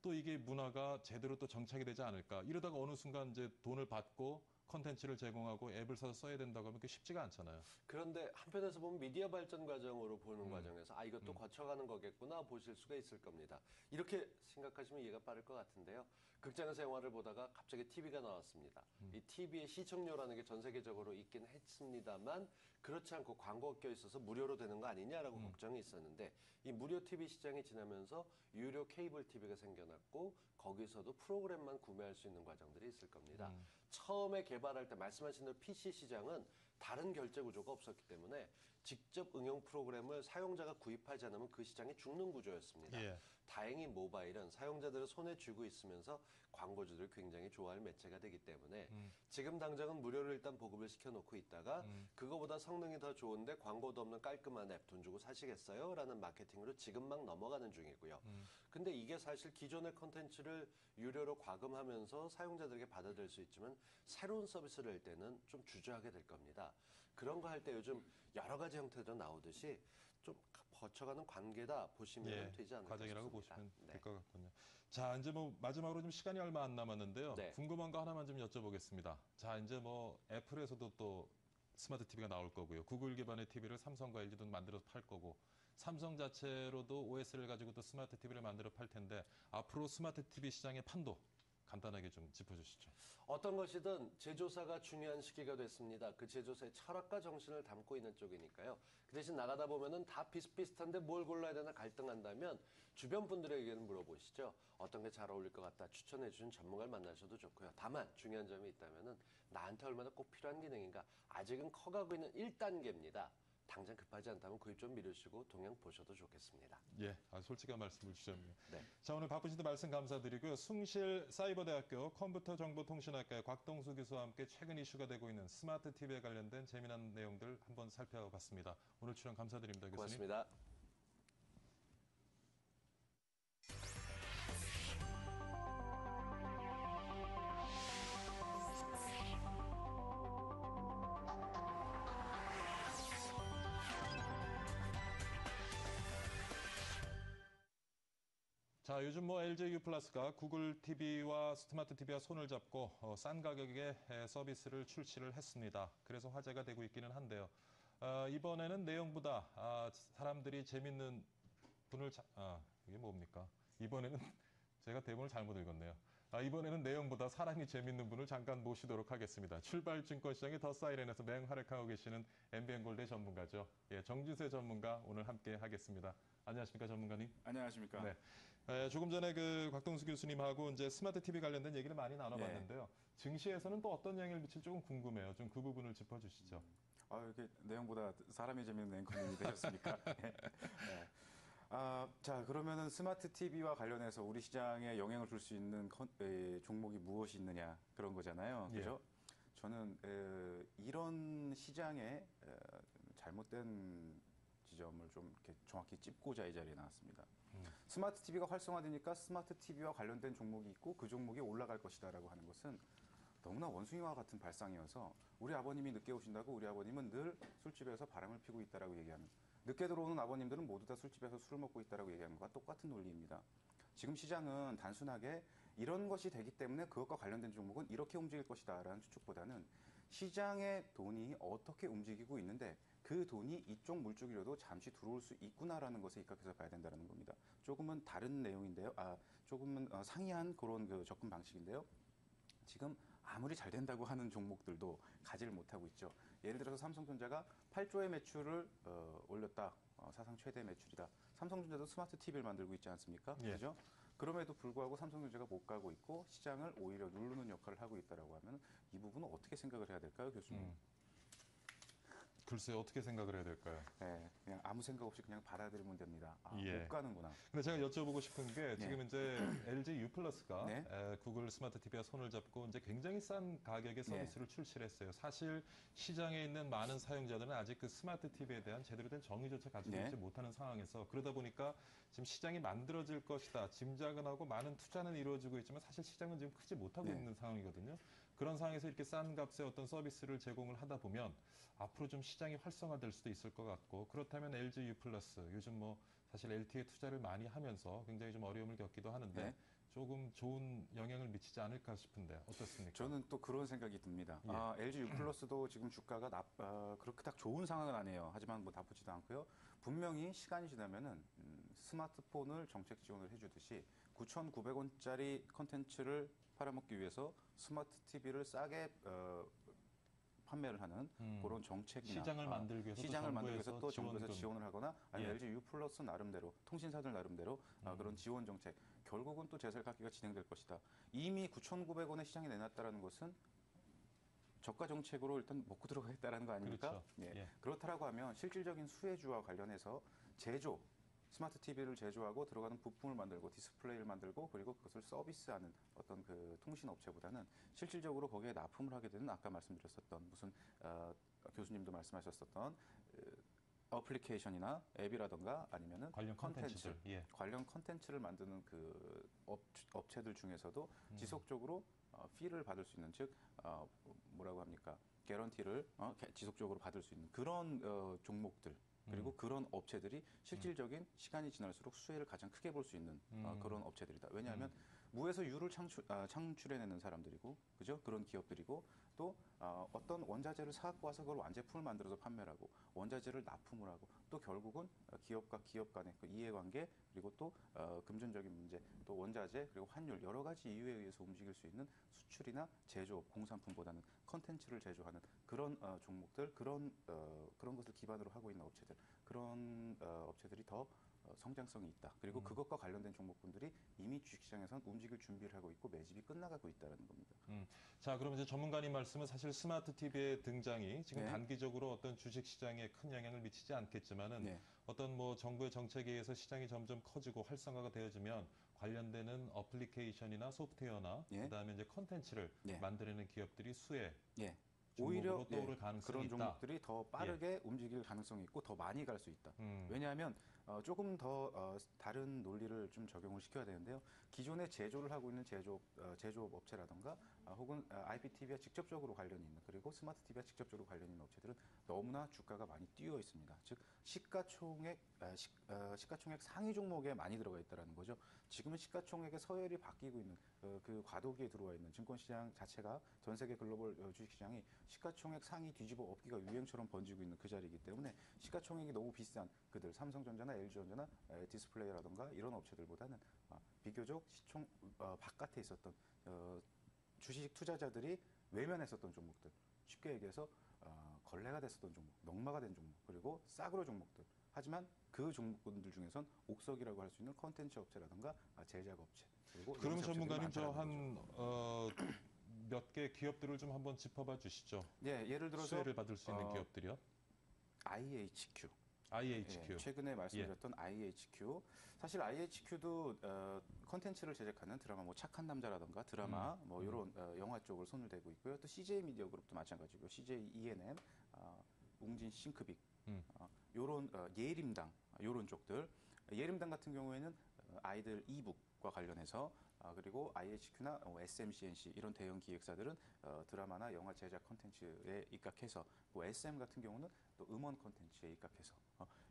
또 이게 문화가 제대로 또 정착이 되지 않을까. 이러다가 어느 순간 이제 돈을 받고 콘텐츠를 제공하고 앱을 사서 써야 된다고 하면 그게 쉽지가 않잖아요. 그런데 한편에서 보면 미디어 발전 과정으로 보는 과정에서 이것도 거쳐가는 거겠구나 보실 수가 있을 겁니다. 이렇게 생각하시면 이해가 빠를 것 같은데요. 극장에서 영화를 보다가 갑자기 TV가 나왔습니다. 이 TV의 시청료라는 게 전 세계적으로 있긴 했습니다만 그렇지 않고 광고가 껴있어서 무료로 되는 거 아니냐라고 걱정이 있었는데 이 무료 TV 시장이 지나면서 유료 케이블 TV가 생겨났고 거기서도 프로그램만 구매할 수 있는 과정들이 있을 겁니다. 처음에 개발할 때 말씀하신 대로 PC 시장은 다른 결제 구조가 없었기 때문에 직접 응용 프로그램을 사용자가 구입하지 않으면 그 시장이 죽는 구조였습니다. 다행히 모바일은 사용자들의 손에 쥐고 있으면서 광고주들 굉장히 좋아할 매체가 되기 때문에 지금 당장은 무료로 일단 보급을 시켜놓고 있다가 그거보다 성능이 더 좋은데 광고도 없는 깔끔한 앱 돈 주고 사시겠어요? 라는 마케팅으로 지금 막 넘어가는 중이고요. 근데 이게 사실 기존의 콘텐츠를 유료로 과금하면서 사용자들에게 받아들일 수 있지만 새로운 서비스를 할 때는 좀 주저하게 될 겁니다. 그런 거 할 때 요즘 여러 가지 형태로 나오듯이 좀 거쳐가는 관계다 보시면 되지 않을까 과정이라고 싶습니다. 보시면 될 것 같군요. 자, 이제 뭐 마지막으로 좀 시간이 얼마 안 남았는데요. 궁금한 거 하나만 좀 여쭤보겠습니다. 자, 이제 뭐 애플에서도 또 스마트 TV가 나올 거고요. 구글 기반의 TV를 삼성과 LG도 만들어서 팔 거고 삼성 자체로도 OS를 가지고 또 스마트 TV를 만들어 팔 텐데 앞으로 스마트 TV 시장의 판도 간단하게 좀 짚어주시죠. 어떤 것이든 제조사가 중요한 시기가 됐습니다. 그 제조사의 철학과 정신을 담고 있는 쪽이니까요. 그 대신 나가다 보면은 다 비슷비슷한데 뭘 골라야 되나 갈등한다면 주변 분들의 의견을 물어보시죠. 어떤 게 잘 어울릴 것 같다 추천해 주신 전문가를 만나셔도 좋고요. 다만 중요한 점이 있다면은 나한테 얼마나 꼭 필요한 기능인가 아직은 커가고 있는 1단계입니다. 당장 급하지 않다면 구입 좀 미루시고 동향 보셔도 좋겠습니다. 솔직한 말씀을 주셨네요. 자, 오늘 바쁘신데 말씀 감사드리고요. 숭실사이버대학교 컴퓨터정보통신학과의 곽동수 교수와 함께 최근 이슈가 되고 있는 스마트 TV에 관련된 재미난 내용들 한번 살펴봤습니다. 오늘 출연 감사드립니다, 교수님. 고맙습니다. 자, 요즘 뭐 LG U+가 구글 TV와 스마트 TV와 손을 잡고 싼 가격의 서비스를 출시를 했습니다. 그래서 화제가 되고 있기는 한데요. 이번에는 내용보다 사람들이 재밌는 분을 이게 뭡니까? 이번에는 제가 대본을 잘못 읽었네요. 이번에는 내용보다 사람이 재밌는 분을 잠깐 모시도록 하겠습니다. 출발증권시장의 더 사이렌에서 맹활약하고 계시는 MBN골드의 전문가죠. 정진세 전문가 오늘 함께 하겠습니다. 안녕하십니까, 전문가님? 안녕하십니까? 조금 전에 그 곽동수 교수님하고 이제 스마트 TV 관련된 얘기를 많이 나눠봤는데요. 증시에서는 또 어떤 영향을 미칠지 조금 궁금해요. 좀 그 부분을 짚어주시죠. 이렇게 내용보다 사람이 재밌는 앵커님이 되셨습니까? 자, 그러면은 스마트 TV와 관련해서 우리 시장에 영향을 줄 수 있는 종목이 무엇이 있느냐 그런 거잖아요. 그죠? 저는 이런 시장에 잘못된 지점을 좀 이렇게 정확히 짚고자 이 자리에 나왔습니다. 스마트 TV가 활성화되니까 스마트 TV와 관련된 종목이 있고 그 종목이 올라갈 것이다라고 하는 것은 너무나 원숭이와 같은 발상이어서 우리 아버님이 늦게 오신다고 우리 아버님은 늘 술집에서 바람을 피고 있다라고 얘기하는, 늦게 들어오는 아버님들은 모두 다 술집에서 술을 먹고 있다라고 얘기하는 것과 똑같은 논리입니다. 지금 시장은 단순하게 이런 것이 되기 때문에 그것과 관련된 종목은 이렇게 움직일 것이다라는 추측보다는 시장의 돈이 어떻게 움직이고 있는데 그 돈이 이쪽 물줄기로도 잠시 들어올 수 있구나라는 것에 입각해서 봐야 된다는 겁니다. 조금은 다른 내용인데요. 조금은 상이한 그런 그 접근 방식인데요. 지금 아무리 잘 된다고 하는 종목들도 가지를 못하고 있죠. 예를 들어서 삼성전자가 8조의 매출을 올렸다. 사상 최대 매출이다. 삼성전자도 스마트 TV를 만들고 있지 않습니까? 예. 그죠? 그럼에도 불구하고 삼성전자가 못 가고 있고 시장을 오히려 누르는 역할을 하고 있다라고 하면 이 부분은 어떻게 생각을 해야 될까요, 교수님? 글쎄요, 어떻게 생각을 해야 될까요? 네, 그냥 아무 생각 없이 그냥 받아들이면 됩니다. 예. 못 가는구나. 근데 제가 여쭤보고 싶은 게 지금 이제 LG U+가 네. 구글 스마트 TV와 손을 잡고 이제 굉장히 싼 가격의 서비스를 출시를 했어요. 사실 시장에 있는 많은 사용자들은 아직 그 스마트 TV에 대한 제대로 된 정의조차 가지고 있지 못하는 상황에서, 그러다 보니까 지금 시장이 만들어질 것이다 짐작은 하고 많은 투자는 이루어지고 있지만 사실 시장은 지금 크지 못하고 있는 상황이거든요. 그런 상황에서 이렇게 싼 값의 어떤 서비스를 제공을 하다 보면 앞으로 좀 시장이 활성화될 수도 있을 것 같고, 그렇다면 LG U+, 요즘 뭐 사실 LTE에 투자를 많이 하면서 굉장히 좀 어려움을 겪기도 하는데 조금 좋은 영향을 미치지 않을까 싶은데 어떻습니까? 저는 또 그런 생각이 듭니다. LG U+도 지금 주가가 그렇게 딱 좋은 상황은 아니에요. 하지만 뭐 나쁘지도 않고요. 분명히 시간이 지나면은 스마트폰을 정책 지원을 해주듯이 9,900원짜리 컨텐츠를 팔아먹기 위해서 스마트 TV를 싸게 판매를 하는 그런 정책이나 시장을 만들기 위해서 또 정부에서 지원을 하거나 아니면 예. LG U+ 나름대로 통신사들 나름대로 그런 지원 정책, 결국은 또 제설깎기가 진행될 것이다. 이미 9,900원에 시장에 내놨다라는 것은 저가 정책으로 일단 먹고 들어가겠다라는 거 아닙니까? 그렇죠. 예. 그렇다라고 하면 실질적인 수혜주와 관련해서 제조, 스마트 TV를 제조하고 들어가는 부품을 만들고 디스플레이를 만들고 그리고 그것을 서비스하는 어떤 그 통신 업체보다는 실질적으로 거기에 납품을 하게 되는, 아까 말씀드렸었던 무슨 교수님도 말씀하셨었던 어플리케이션이나 앱이라던가 아니면은 관련 컨텐츠들, 관련 컨텐츠를 만드는 그 업체들 중에서도 지속적으로 피를 받을 수 있는, 즉 뭐라고 합니까? 개런티를 지속적으로 받을 수 있는 그런 종목들, 그리고 그런 업체들이 실질적인 시간이 지날수록 수혜를 가장 크게 볼 수 있는 그런 업체들이다. 왜냐하면 무에서 유를 창출해내는 사람들이고, 그죠? 그런 기업들이고, 또 어떤 원자재를 사갖고 와서 그걸 완제품을 만들어서 판매를 하고, 원자재를 납품을 하고, 또 결국은 기업과 기업 간의 그 이해관계, 그리고 또 금전적인 문제, 또 원자재, 그리고 환율, 여러 가지 이유에 의해서 움직일 수 있는 수출이나 제조업, 공산품보다는 컨텐츠를 제조하는 그런 종목들, 그런 것을 기반으로 하고 있는 업체들, 그런 업체들이 더 성장성이 있다. 그리고 그것과 관련된 종목군들이 이미 주식시장에서는 움직일 준비를 하고 있고 매집이 끝나가고 있다는 겁니다. 자, 그럼 이제 전문가님 말씀은 사실 스마트 TV의 등장이 지금 단기적으로 어떤 주식시장에 큰 영향을 미치지 않겠지만은 어떤 뭐 정부의 정책에 의해서 시장이 점점 커지고 활성화가 되어지면 관련되는 어플리케이션이나 소프트웨어나 그다음에 이제 컨텐츠를 만들어내는 기업들이 수혜 오히려 떠오를 가능성이 그런 있다. 종목들이 더 빠르게 움직일 가능성이 있고 더 많이 갈 수 있다. 왜냐하면 조금 더 다른 논리를 좀 적용을 시켜야 되는데요. 기존에 제조를 하고 있는 제조업 업체라든가 혹은 IPTV와 직접적으로 관련이 있는, 그리고 스마트 TV와 직접적으로 관련이 있는 업체들은 너무나 주가가 많이 뛰어 있습니다. 즉 시가총액 상위 종목에 많이 들어가 있다는 거죠. 지금은 시가총액의 서열이 바뀌고 있는 그 과도기에 들어와 있는 증권시장 자체가, 전 세계 글로벌 주식시장이 시가총액 상위 뒤집어 엎기가 유행처럼 번지고 있는 그 자리이기 때문에 시가총액이 너무 비싼 그들, 삼성전자나 LG전자나 디스플레이라든가 이런 업체들보다는 비교적 시총 바깥에 있었던 주식 투자자들이 외면했었던 종목들, 쉽게 얘기해서 걸레가 됐었던 종목, 넉마가 된 종목, 그리고 싸구려 종목들. 하지만 그 종목군들 중에선 옥석이라고 할 수 있는 컨텐츠 업체라든가 제작 업체, 그리고 그럼 전문가님 저 한 몇 개 기업들을 좀 한번 짚어봐 주시죠. 예를 들어서 수혜를 받을 수 있는 기업들이요. IHQ. IHQ. 최근에 말씀드렸던 IHQ. 사실 IHQ도 컨텐츠를 제작하는 드라마, 뭐 착한 남자라던가 드라마, 뭐 이런 영화 쪽을 손을 대고 있고요. 또 CJ 미디어 그룹도 마찬가지고요. CJ ENM, 웅진 싱크빅, 요런 예림당, 요런 쪽들. 예림당 같은 경우에는 아이들 이북과 관련해서 그리고 IHQ나 SMCNC 이런 대형 기획사들은 드라마나 영화 제작 콘텐츠에 입각해서 또 SM 같은 경우는 또 음원 콘텐츠에 입각해서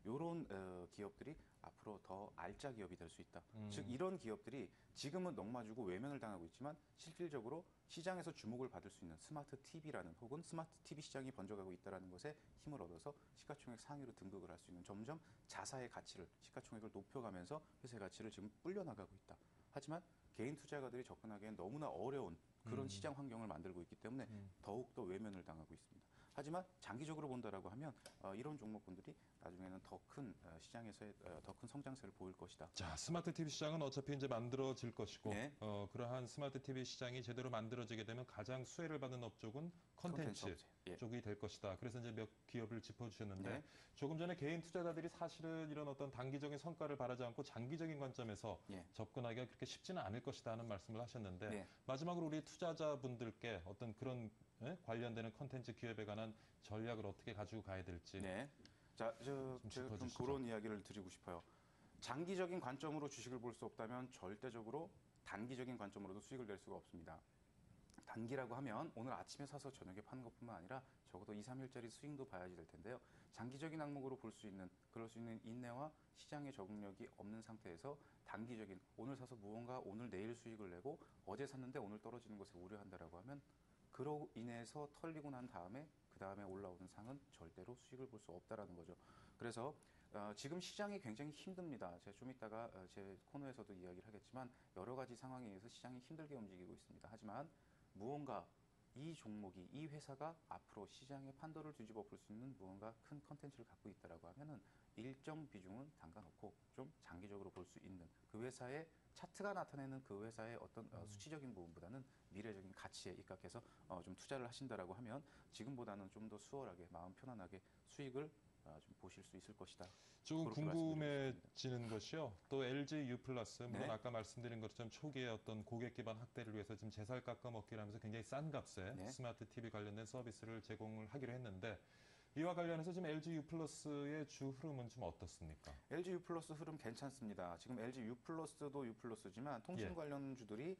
이런 기업들이 앞으로 더 알짜 기업이 될 수 있다. 즉 이런 기업들이 지금은 농마주고 외면을 당하고 있지만 실질적으로 시장에서 주목을 받을 수 있는 스마트 TV라는 혹은 스마트 TV 시장이 번져가고 있다는 것에 힘을 얻어서 시가총액 상위로 등극을 할 수 있는 점점 자사의 가치를 시가총액을 높여가면서 회사의 가치를 지금 불려나가고 있다. 하지만 개인 투자가들이 접근하기엔 너무나 어려운 그런 시장 환경을 만들고 있기 때문에 더욱더 외면을 당하고 있습니다. 하지만 장기적으로 본다라고 하면 이런 종목군들이 나중에는 더 큰 시장에서의 더 큰 성장세를 보일 것이다. 자, 스마트 TV 시장은 어차피 이제 만들어질 것이고, 네. 그러한 스마트 TV 시장이 제대로 만들어지게 되면 가장 수혜를 받는 업종은 콘텐츠 업체. 예. 쪽이 될 것이다. 그래서 이제 몇 기업을 짚어주셨는데, 네. 조금 전에 개인 투자자들이 사실은 이런 어떤 단기적인 성과를 바라지 않고 장기적인 관점에서 예. 접근하기가 그렇게 쉽지는 않을 것이다 하는 말씀을 하셨는데, 네. 마지막으로 우리 투자자분들께 어떤 그런 관련되는 콘텐츠 기업에 관한 전략을 어떻게 가지고 가야 될지. 네. 자, 제가 좀 짚어주시죠. 그런 이야기를 드리고 싶어요. 장기적인 관점으로 주식을 볼 수 없다면 절대적으로 단기적인 관점으로도 수익을 낼 수가 없습니다. 단기라고 하면 오늘 아침에 사서 저녁에 파는 것뿐만 아니라 적어도 2, 3일짜리 스윙도 봐야지 될 텐데요. 장기적인 항목으로 볼 수 있는, 그럴 수 있는 인내와 시장의 적응력이 없는 상태에서 단기적인 오늘 사서 무언가 오늘 내일 수익을 내고 어제 샀는데 오늘 떨어지는 것에 우려한다라고 하면 그로 인해서 털리고 난 다음에 그 다음에 올라오는 상은 절대로 수익을 볼 수 없다라는 거죠. 그래서 지금 시장이 굉장히 힘듭니다. 제가 좀 이따가 제 코너에서도 이야기를 하겠지만 여러 가지 상황에 의해서 시장이 힘들게 움직이고 있습니다. 하지만 무언가 이 종목이, 이 회사가 앞으로 시장의 판도를 뒤집어 볼 수 있는 무언가 큰 컨텐츠를 갖고 있다라고 하면은 일정 비중은 담가놓고 좀 장기적으로 볼 수 있는 그 회사의 차트가 나타내는 그 회사의 어떤 수치적인 부분보다는 미래적인 가치에 입각해서 좀 투자를 하신다라고 하면 지금보다는 좀 더 수월하게 마음 편안하게 수익을 좀 보실 수 있을 것이다. 조금 그렇게 말씀드리고 궁금해지는 것이요. 또 LG U 플러스, 물론 네. 아까 말씀드린 것처럼 초기에 어떤 고객 기반 확대를 위해서 지금 제살 깎아먹기를 하면서 굉장히 싼 값에 네. 스마트 TV 관련된 서비스를 제공을 하기로 했는데, 이와 관련해서 지금 LG U 플러스의 주 흐름은 좀 어떻습니까? LG U 플러스 흐름 괜찮습니다. 지금 LG U 플러스도 U 플러스지만 통신 예. 관련주들이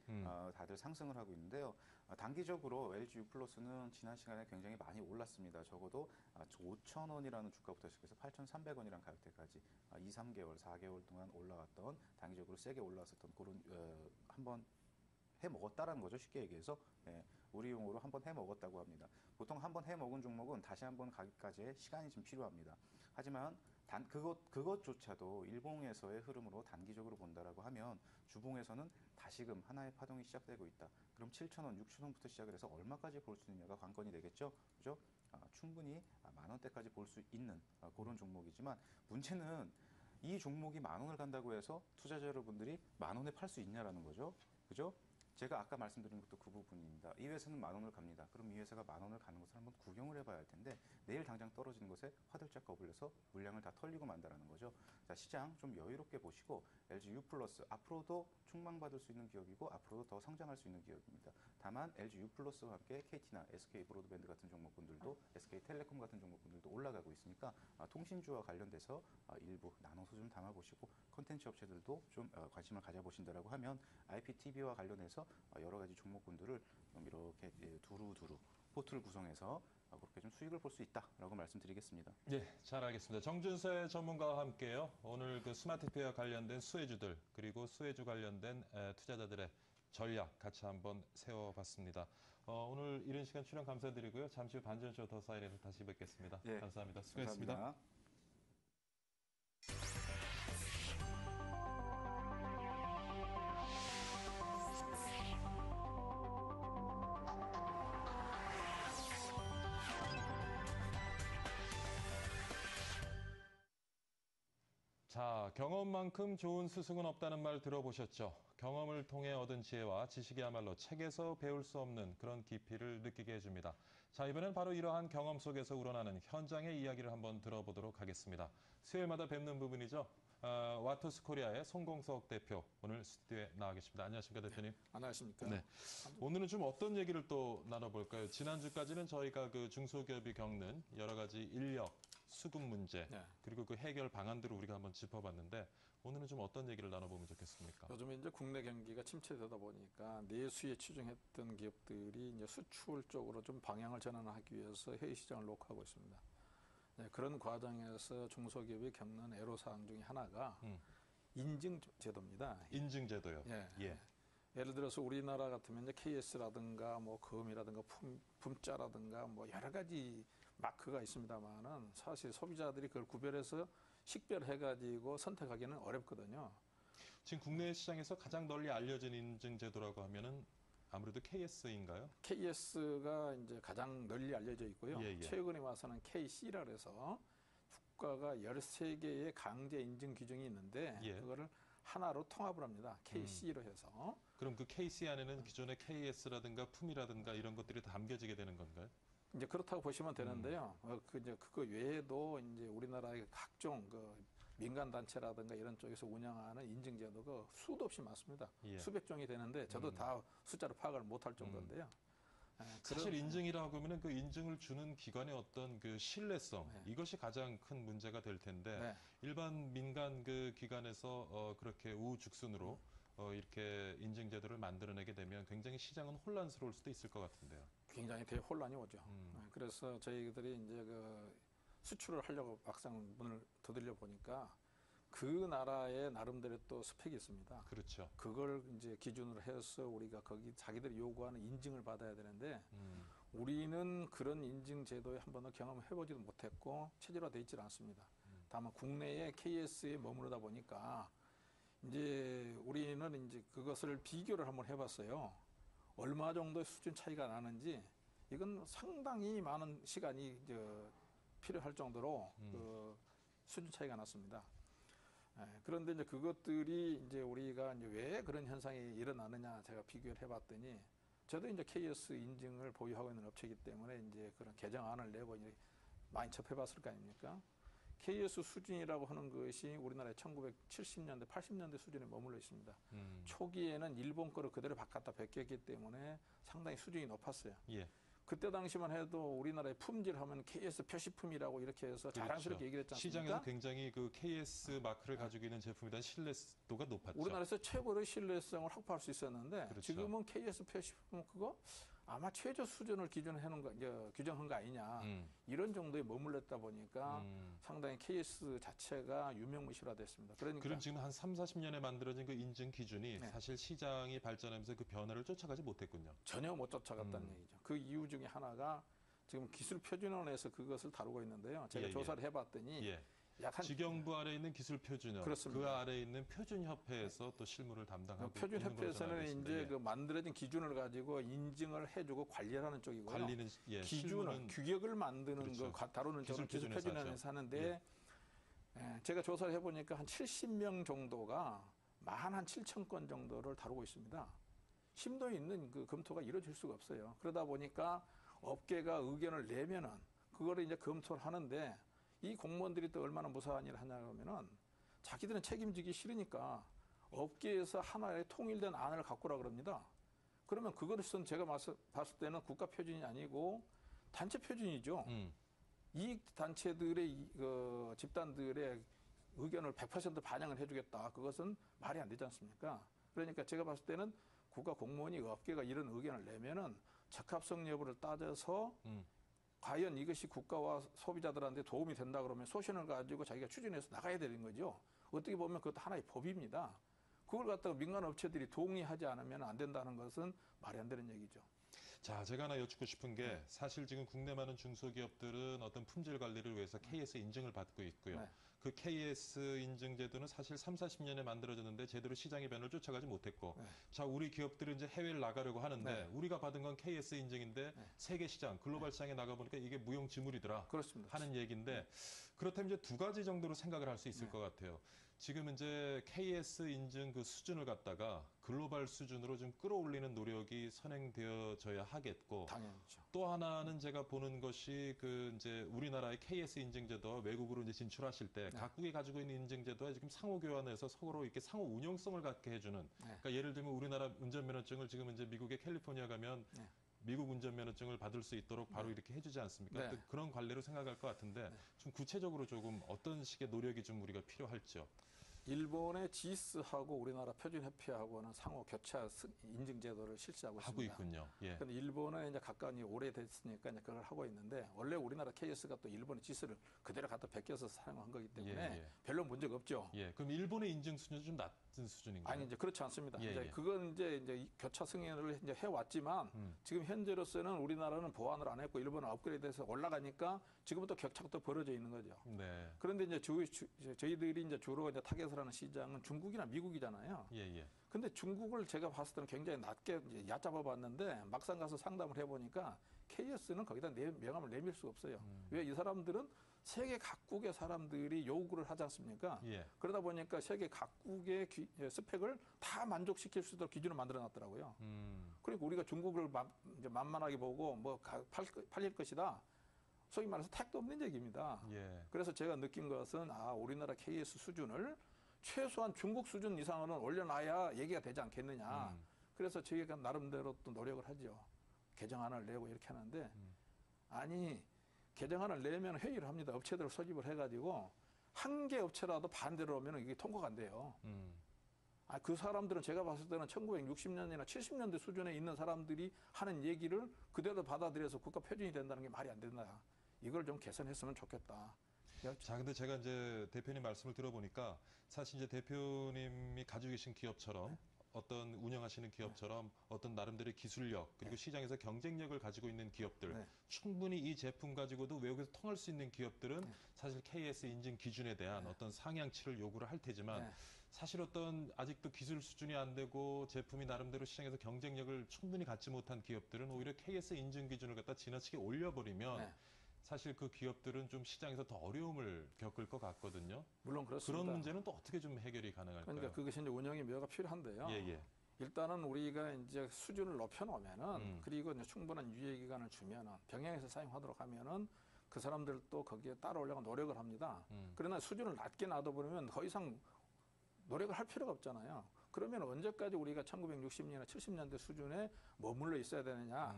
다들 상승을 하고 있는데요. 단기적으로 LG U 플러스는 지난 시간에 굉장히 많이 올랐습니다. 적어도 5,000원이라는 주가부터 시작해서 8,300원이라는 가격대까지 2, 3개월, 4개월 동안 올라갔던 단기적으로 세게 올라왔었던 그런 한번 해 먹었다라는 거죠. 쉽게 얘기해서 우리 용어로 한번 해 먹었다고 합니다. 보통 한번 해 먹은 종목은 다시 한번 가기까지의 시간이 좀 필요합니다. 하지만 그것조차도 일봉에서의 흐름으로 단기적으로 본다라고 하면 주봉에서는 다시금 하나의 파동이 시작되고 있다. 그럼 7,000원, 6,000원부터 시작을 해서 얼마까지 볼 수 있느냐가 관건이 되겠죠. 그죠? 충분히 10,000원대까지 볼 수 있는 그런 종목이지만 문제는 이 종목이 10,000원을 간다고 해서 투자자 여러분들이 10,000원에 팔 수 있냐라는 거죠. 그죠? 제가 아까 말씀드린 것도 그 부분입니다. 이 회사는 10,000원을 갑니다. 그럼 이 회사가 10,000원을 가는 것을 한번 구경을 해봐야 할 텐데 내일 당장 떨어지는 것에 화들짝 겁을내서 물량을 다 털리고 만다라는 거죠. 자, 시장 좀 여유롭게 보시고 LG U 플러스 앞으로도 충망받을 수 있는 기업이고 앞으로도 더 성장할 수 있는 기업입니다. 다만 LG U 플러스와 함께 KT나 SK 브로드밴드 같은 종목군들도 SK텔레콤 같은 종목군들도 올라가고 있으니까 통신주와 관련돼서 일부 나눠서 좀 담아보시고 콘텐츠 업체들도 좀 관심을 가져보신다라고 하면 IPTV와 관련해서 여러 가지 종목군들을 좀 이렇게 두루두루 포트를 구성해서 그렇게 좀 수익을 볼 수 있다라고 말씀드리겠습니다. 네, 잘 알겠습니다. 정준세 전문가와 함께요. 오늘 그 스마트 TV와 관련된 수혜주들 그리고 수혜주 관련된 투자자들의 전략 같이 한번 세워봤습니다. 오늘 이른 시간 출연 감사드리고요. 잠시 후 반전쇼 더 사이렌에서 다시 뵙겠습니다. 예, 감사합니다. 수고했습니다. 감사합니다. 자, 경험만큼 좋은 스승은 없다는 말 들어보셨죠? 경험을 통해 얻은 지혜와 지식이야말로 책에서 배울 수 없는 그런 깊이를 느끼게 해줍니다. 자, 이번엔 바로 이러한 경험 속에서 우러나는 현장의 이야기를 한번 들어보도록 하겠습니다. 수요일마다 뵙는 부분이죠. 와토스 코리아의 송공석 대표 오늘 스튜디오에 나와 계십니다. 안녕하십니까, 대표님? 안녕하십니까? 네. 오늘은 좀 어떤 얘기를 또 나눠볼까요? 지난주까지는 저희가 그 중소기업이 겪는 여러 가지 인력, 수급 문제, 네. 그리고 그 해결 방안들을 우리가 한번 짚어봤는데 오늘은 좀 어떤 얘기를 나눠보면 좋겠습니까? 요즘에 이제 국내 경기가 침체되다 보니까 내수에 치중했던 기업들이 이제 수출 쪽으로 좀 방향을 전환하기 위해서 해외 시장을 녹화하고 있습니다. 네, 그런 과정에서 중소기업이 겪는 애로사항 중에 하나가 인증 제도입니다. 인증제도요. 예. 예. 예를 들어서 우리나라 같으면 이제 KS라든가 뭐 금이라든가 품자라든가 뭐 여러 가지 마크가 있습니다만은 사실 소비자들이 그걸 구별해서 식별해가지고 선택하기는 어렵거든요. 지금 국내 시장에서 가장 널리 알려진 인증제도라고 하면은 아무래도 KS인가요? KS가 이제 가장 널리 알려져 있고요. 예, 예. 최근에 와서는 KC라 그래서 국가가 13개의 강제 인증 기준이 있는데 예. 그거를 하나로 통합을 합니다. KC로 해서. 그럼 그 KC 안에는 기존의 KS라든가 품이라든가 이런 것들이 다 담겨지게 되는 건가요? 이제 그렇다고 보시면 되는데요. 이제 그거 외에도 이제 우리나라의 각종 그 민간 단체라든가 이런 쪽에서 운영하는 인증 제도가 수도 없이 많습니다. 예. 수백 종이 되는데 저도 다 숫자로 파악을 못할 정도인데요. 사실 인증이라고 하면은 그 인증을 주는 기관의 어떤 그 신뢰성 네. 이것이 가장 큰 문제가 될 텐데 네. 일반 민간 그 기관에서 그렇게 우후죽순으로 이렇게 인증 제도를 만들어내게 되면 굉장히 시장은 혼란스러울 수도 있을 것 같은데요. 굉장히 대혼란이 오죠. 그래서 저희들이 이제 그 수출을 하려고 막상 문을 두들려 보니까 그 나라의 나름대로 또 스펙이 있습니다. 그렇죠. 그걸 이제 기준으로 해서 우리가 거기 자기들이 요구하는 인증을 받아야 되는데 우리는 그런 인증 제도에 한 번도 경험해보지도 못했고 체질화되어 있지 않습니다. 다만 국내에 KS에 머무르다 보니까 이제 우리는 이제 그것을 비교를 한번 해봤어요. 얼마 정도의 수준 차이가 나는지 이건 상당히 많은 시간이 필요할 정도로 그 수준 차이가 났습니다. 그런데 이제 그것들이 이제 우리가 이제 왜 그런 현상이 일어나느냐 제가 비교를 해봤더니 저도 이제 KS 인증을 보유하고 있는 업체이기 때문에 이제 그런 개정안을 내고 이제 많이 접해봤을 거 아닙니까? KS 수준이라고 하는 것이 우리나라의 1970년대, 80년대 수준에 머물러 있습니다. 초기에는 일본 거를 그대로 바꿨다 베꼈기 때문에 상당히 수준이 높았어요. 예. 그때 당시만 해도 우리나라의 품질 하면 KS 표시품이라고 이렇게 해서 자랑스럽게 얘기를 했지 않습니까? 시장에서 굉장히 그 KS 마크를 가지고 있는 제품에 대한 신뢰도가 높았죠. 우리나라에서 최고의 신뢰성을 확보할 수 있었는데 그렇죠. 지금은 KS 표시품 그거 아마 최저 수준을 규정한 거 아니냐 이런 정도에 머물렀다 보니까 상당히 KS 자체가 유명무실화됐습니다. 그러니까 그럼 지금 한 3, 40년에 만들어진 그 인증 기준이 네. 사실 시장이 발전하면서 그 변화를 쫓아가지 못했군요. 전혀 못 쫓아갔다는 얘기죠. 그 이유 중에 하나가 지금 기술표준원에서 그것을 다루고 있는데요. 제가 예, 조사를 해봤더니 예. 약 한 직영부 아래 있는 기술표준원, 그렇습니다. 그 아래 있는 표준협회에서 또 실무를 담당하고 표준협회에서는 이제 예. 그 만들어진 기준을 가지고 인증을 해주고 관리하는 쪽이고요. 관리는 기준은 실무는 규격을 만드는 그렇죠. 거 다루는 쪽은 기술표준회사죠. 기술표준원에서 하는데 제가 조사를 해보니까 한 70명 정도가 17,000건 정도를 다루고 있습니다. 심도 있는 그 검토가 이루어질 수가 없어요. 그러다 보니까 업계가 의견을 내면은 그거를 이제 검토를 하는데 이 공무원들이 또 얼마나 무사한 일을 하냐 그러면은 자기들은 책임지기 싫으니까 업계에서 하나의 통일된 안을 갖고 오라 그럽니다. 그러면 그것은 제가 봤을 때는 국가 표준이 아니고 단체 표준이죠. 이 단체들의 그 집단들의 의견을 100% 반영을 해주겠다. 그것은 말이 안 되지 않습니까? 그러니까 제가 봤을 때는 국가 공무원이 업계가 이런 의견을 내면은 적합성 여부를 따져서 과연 이것이 국가와 소비자들한테 도움이 된다 그러면 소신을 가지고 자기가 추진해서 나가야 되는 거죠. 어떻게 보면 그것도 하나의 법입니다. 그걸 갖다가 민간 업체들이 동의하지 않으면 안 된다는 것은 말이 안 되는 얘기죠. 자, 제가 하나 여쭙고 싶은 게 사실 지금 국내 많은 중소기업들은 어떤 품질 관리를 위해서 KS 인증을 받고 있고요. 네. 그 KS 인증 제도는 사실 3, 40년에 만들어졌는데 제대로 시장의 변화를 쫓아가지 못했고 자, 우리 기업들은 이제 해외를 나가려고 하는데 우리가 받은 건 KS 인증인데 세계 시장, 글로벌 시장에 나가보니까 이게 무용지물이더라 그렇습니다. 하는 얘기인데 그렇다면 이제 두 가지 정도로 생각을 할 수 있을 것 같아요. 지금 이제 KS 인증 그 수준을 갖다가 글로벌 수준으로 좀 끌어올리는 노력이 선행되어져야 하겠고 당연하죠. 또 하나는 제가 보는 것이 그 이제 우리나라의 KS 인증제도와 외국으로 이제 진출하실 때 각국이 가지고 있는 인증제도와 지금 상호 교환해서 서로 이렇게 상호 운용성을 갖게 해주는 그러니까 예를 들면 우리나라 운전면허증을 지금 이제 미국의 캘리포니아 가면 미국 운전면허증을 받을 수 있도록 바로 이렇게 해주지 않습니까? 네. 그런 관례로 생각할 것 같은데 좀 구체적으로 조금 어떤 식의 노력이 좀 우리가 필요할지요? 일본의 지스하고 우리나라 표준협회하고는 상호 교차 인증 제도를 실시하고 하고 있습니다. 있군요. 예. 근데 일본은 이제 가까이 오래됐으니까 이제 그걸 하고 있는데 원래 우리나라 KS가 또 일본의 지스를 그대로 갖다 베껴서 사용한 거기 때문에 예. 별로 문제가 없죠. 예. 그럼 일본의 인증 수준이 좀 낮은 수준인가요? 아니 이제 그렇지 않습니다. 예, 이제 예. 그건 이제 교차 승인을 이제 해왔지만 지금 현재로서는 우리나라는 보완을 안 했고 일본은 업그레이드해서 올라가니까 지금부터 격차가 또 벌어져 있는 거죠. 네. 그런데 이제 저희들이 이제 주로 이제 타겟을 하는 시장은 중국이나 미국이잖아요. 예. 근데 중국을 제가 봤을 때는 굉장히 낮게 이제 얕잡아 봤는데 막상 가서 상담을 해보니까 KS는 거기다 명함을 내밀 수가 없어요. 왜 이 사람들은 세계 각국의 사람들이 요구를 하지 않습니까? 예. 그러다 보니까 세계 각국의 스펙을 다 만족시킬 수 있도록 기준을 만들어 놨더라고요. 그러니까 우리가 중국을 이제 만만하게 보고 뭐 팔릴 것이다. 소위 말해서 택도 없는 얘기입니다. 예. 그래서 제가 느낀 것은 우리나라 KS 수준을 최소한 중국 수준 이상으로는 올려놔야 얘기가 되지 않겠느냐. 그래서 저희가 나름대로 또 노력을 하죠. 개정안을 내고 이렇게 하는데 아니 개정안을 내면 회의를 합니다. 업체들을 소집을 해가지고 한 개 업체라도 반대로 오면 이게 통과가 안 돼요. 그 사람들은 제가 봤을 때는 1960년이나 70년대 수준에 있는 사람들이 하는 얘기를 그대로 받아들여서 국가 표준이 된다는 게 말이 안 된다. 이걸 좀 개선했으면 좋겠다. 자, 근데 제가 이제 대표님 말씀을 들어보니까 사실 이제 대표님이 가지고 계신 기업처럼 어떤 운영하시는 기업처럼 어떤 나름대로의 기술력 그리고 시장에서 경쟁력을 가지고 있는 기업들 충분히 이 제품 가지고도 외국에서 통할 수 있는 기업들은 사실 KS 인증 기준에 대한 어떤 상향치를 요구를 할 테지만 사실 어떤 아직도 기술 수준이 안 되고 제품이 나름대로 시장에서 경쟁력을 충분히 갖지 못한 기업들은 오히려 KS 인증 기준을 갖다 지나치게 올려버리면 사실 그 기업들은 좀 시장에서 더 어려움을 겪을 것 같거든요. 물론 그렇습니다. 그런 문제는 또 어떻게 좀 해결이 가능할까요? 그러니까 그것이 이제 운영의 묘가 필요한데요. 일단은 우리가 이제 수준을 높여놓으면은 그리고 이제 충분한 유예 기간을 주면은 병행해서 사용하도록 하면은 그 사람들도 거기에 따라오려고 노력을 합니다. 그러나 수준을 낮게 놔둬버리면 더 이상 노력을 할 필요가 없잖아요. 그러면 언제까지 우리가 1960년이나 70년대 수준에 머물러 있어야 되느냐?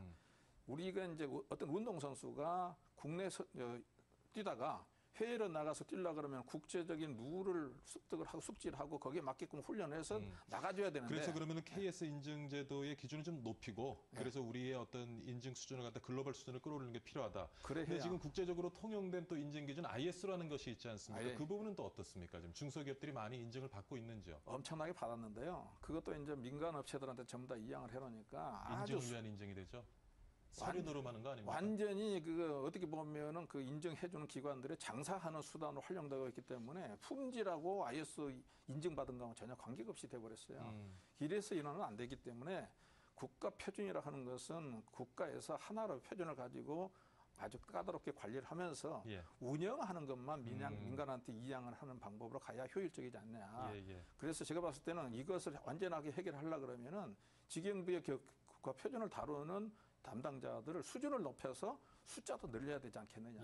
우리가 이제 어떤 운동선수가 국내에서 뛰다가 해외로 나가서 뛰려고 그러면 국제적인 룰을 습득을 하고 숙지를 하고 거기에 맞게끔 훈련을 해서 나가줘야 되는데. 그래서 그러면 KS 인증 제도의 기준을 좀 높이고 그래서 우리의 어떤 인증 수준을 갖다 글로벌 수준을 끌어올리는 게 필요하다. 그런데 지금 국제적으로 통용된 또 인증 기준 IS라는 것이 있지 않습니까? 그 부분은 또 어떻습니까? 지금 중소기업들이 많이 인증을 받고 있는지요? 엄청나게 받았는데요. 그것도 이제 민간 업체들한테 전부 다 이양을 해놓으니까 아주 인증을 위한 인증이 되죠. 서류로 하는 거 아닙니까? 완전히 그 어떻게 보면은 그 인증해주는 기관들의 장사하는 수단으로 활용되고 있기 때문에 품질하고 IS 인증받은 거하고 전혀 관계가 없이 돼버렸어요. 이래서 이러면 안 되기 때문에 국가 표준이라 하는 것은 국가에서 하나로 표준을 가지고 아주 까다롭게 관리를 하면서 운영하는 것만 민간한테 이양을 하는 방법으로 가야 효율적이지 않냐. 그래서 제가 봤을 때는 이것을 완전하게 해결하려고 그러면은 직영부의 국가 표준을 다루는 담당자들을 수준을 높여서 숫자도 늘려야 되지 않겠느냐.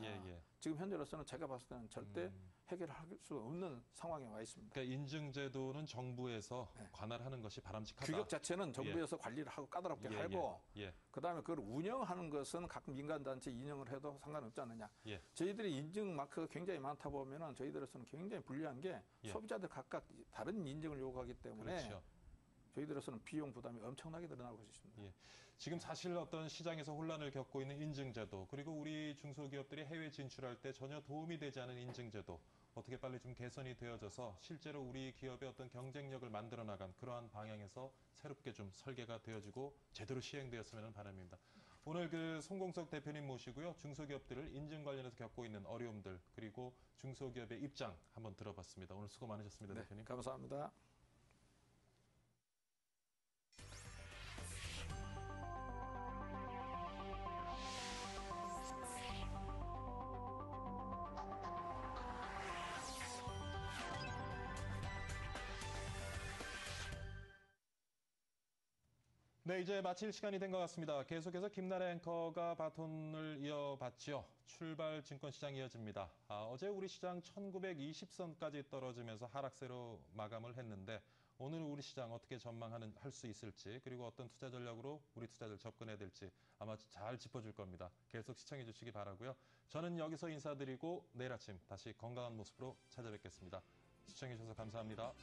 지금 현재로서는 제가 봤을 때는 절대 해결할 수 없는 상황에 와 있습니다. 그러니까 인증제도는 정부에서 관할하는 것이 바람직하다. 규격 자체는 정부에서 관리를 하고 까다롭게 하고 그다음에 그걸 운영하는 것은 각 민간단체 인정을 해도 상관없지 않느냐. 저희들이 인증 마크가 굉장히 많다 보면은 저희들로서는 굉장히 불리한 게 소비자들 각각 다른 인증을 요구하기 때문에 저희들로서는 비용 부담이 엄청나게 늘어나고 있습니다. 지금 사실 어떤 시장에서 혼란을 겪고 있는 인증제도 그리고 우리 중소기업들이 해외 진출할 때 전혀 도움이 되지 않은 인증제도 어떻게 빨리 좀 개선이 되어져서 실제로 우리 기업의 어떤 경쟁력을 만들어 나간 그러한 방향에서 새롭게 좀 설계가 되어지고 제대로 시행되었으면 바랍니다. 오늘 그 송공석 대표님 모시고요. 중소기업들을 인증 관련해서 겪고 있는 어려움들 그리고 중소기업의 입장 한번 들어봤습니다. 오늘 수고 많으셨습니다, 대표님. 감사합니다. 네, 이제 마칠 시간이 된 것 같습니다. 계속해서 김나래 앵커가 바톤을 이어받죠. 출발 증권시장 이어집니다. 어제 우리 시장 1920선까지 떨어지면서 하락세로 마감을 했는데 오늘 우리 시장 어떻게 할 수 있을지, 그리고 어떤 투자 전략으로 우리 투자들 접근해야 될지 아마 잘 짚어줄 겁니다. 계속 시청해 주시기 바라고요. 저는 여기서 인사드리고 내일 아침 다시 건강한 모습으로 찾아뵙겠습니다. 시청해 주셔서 감사합니다.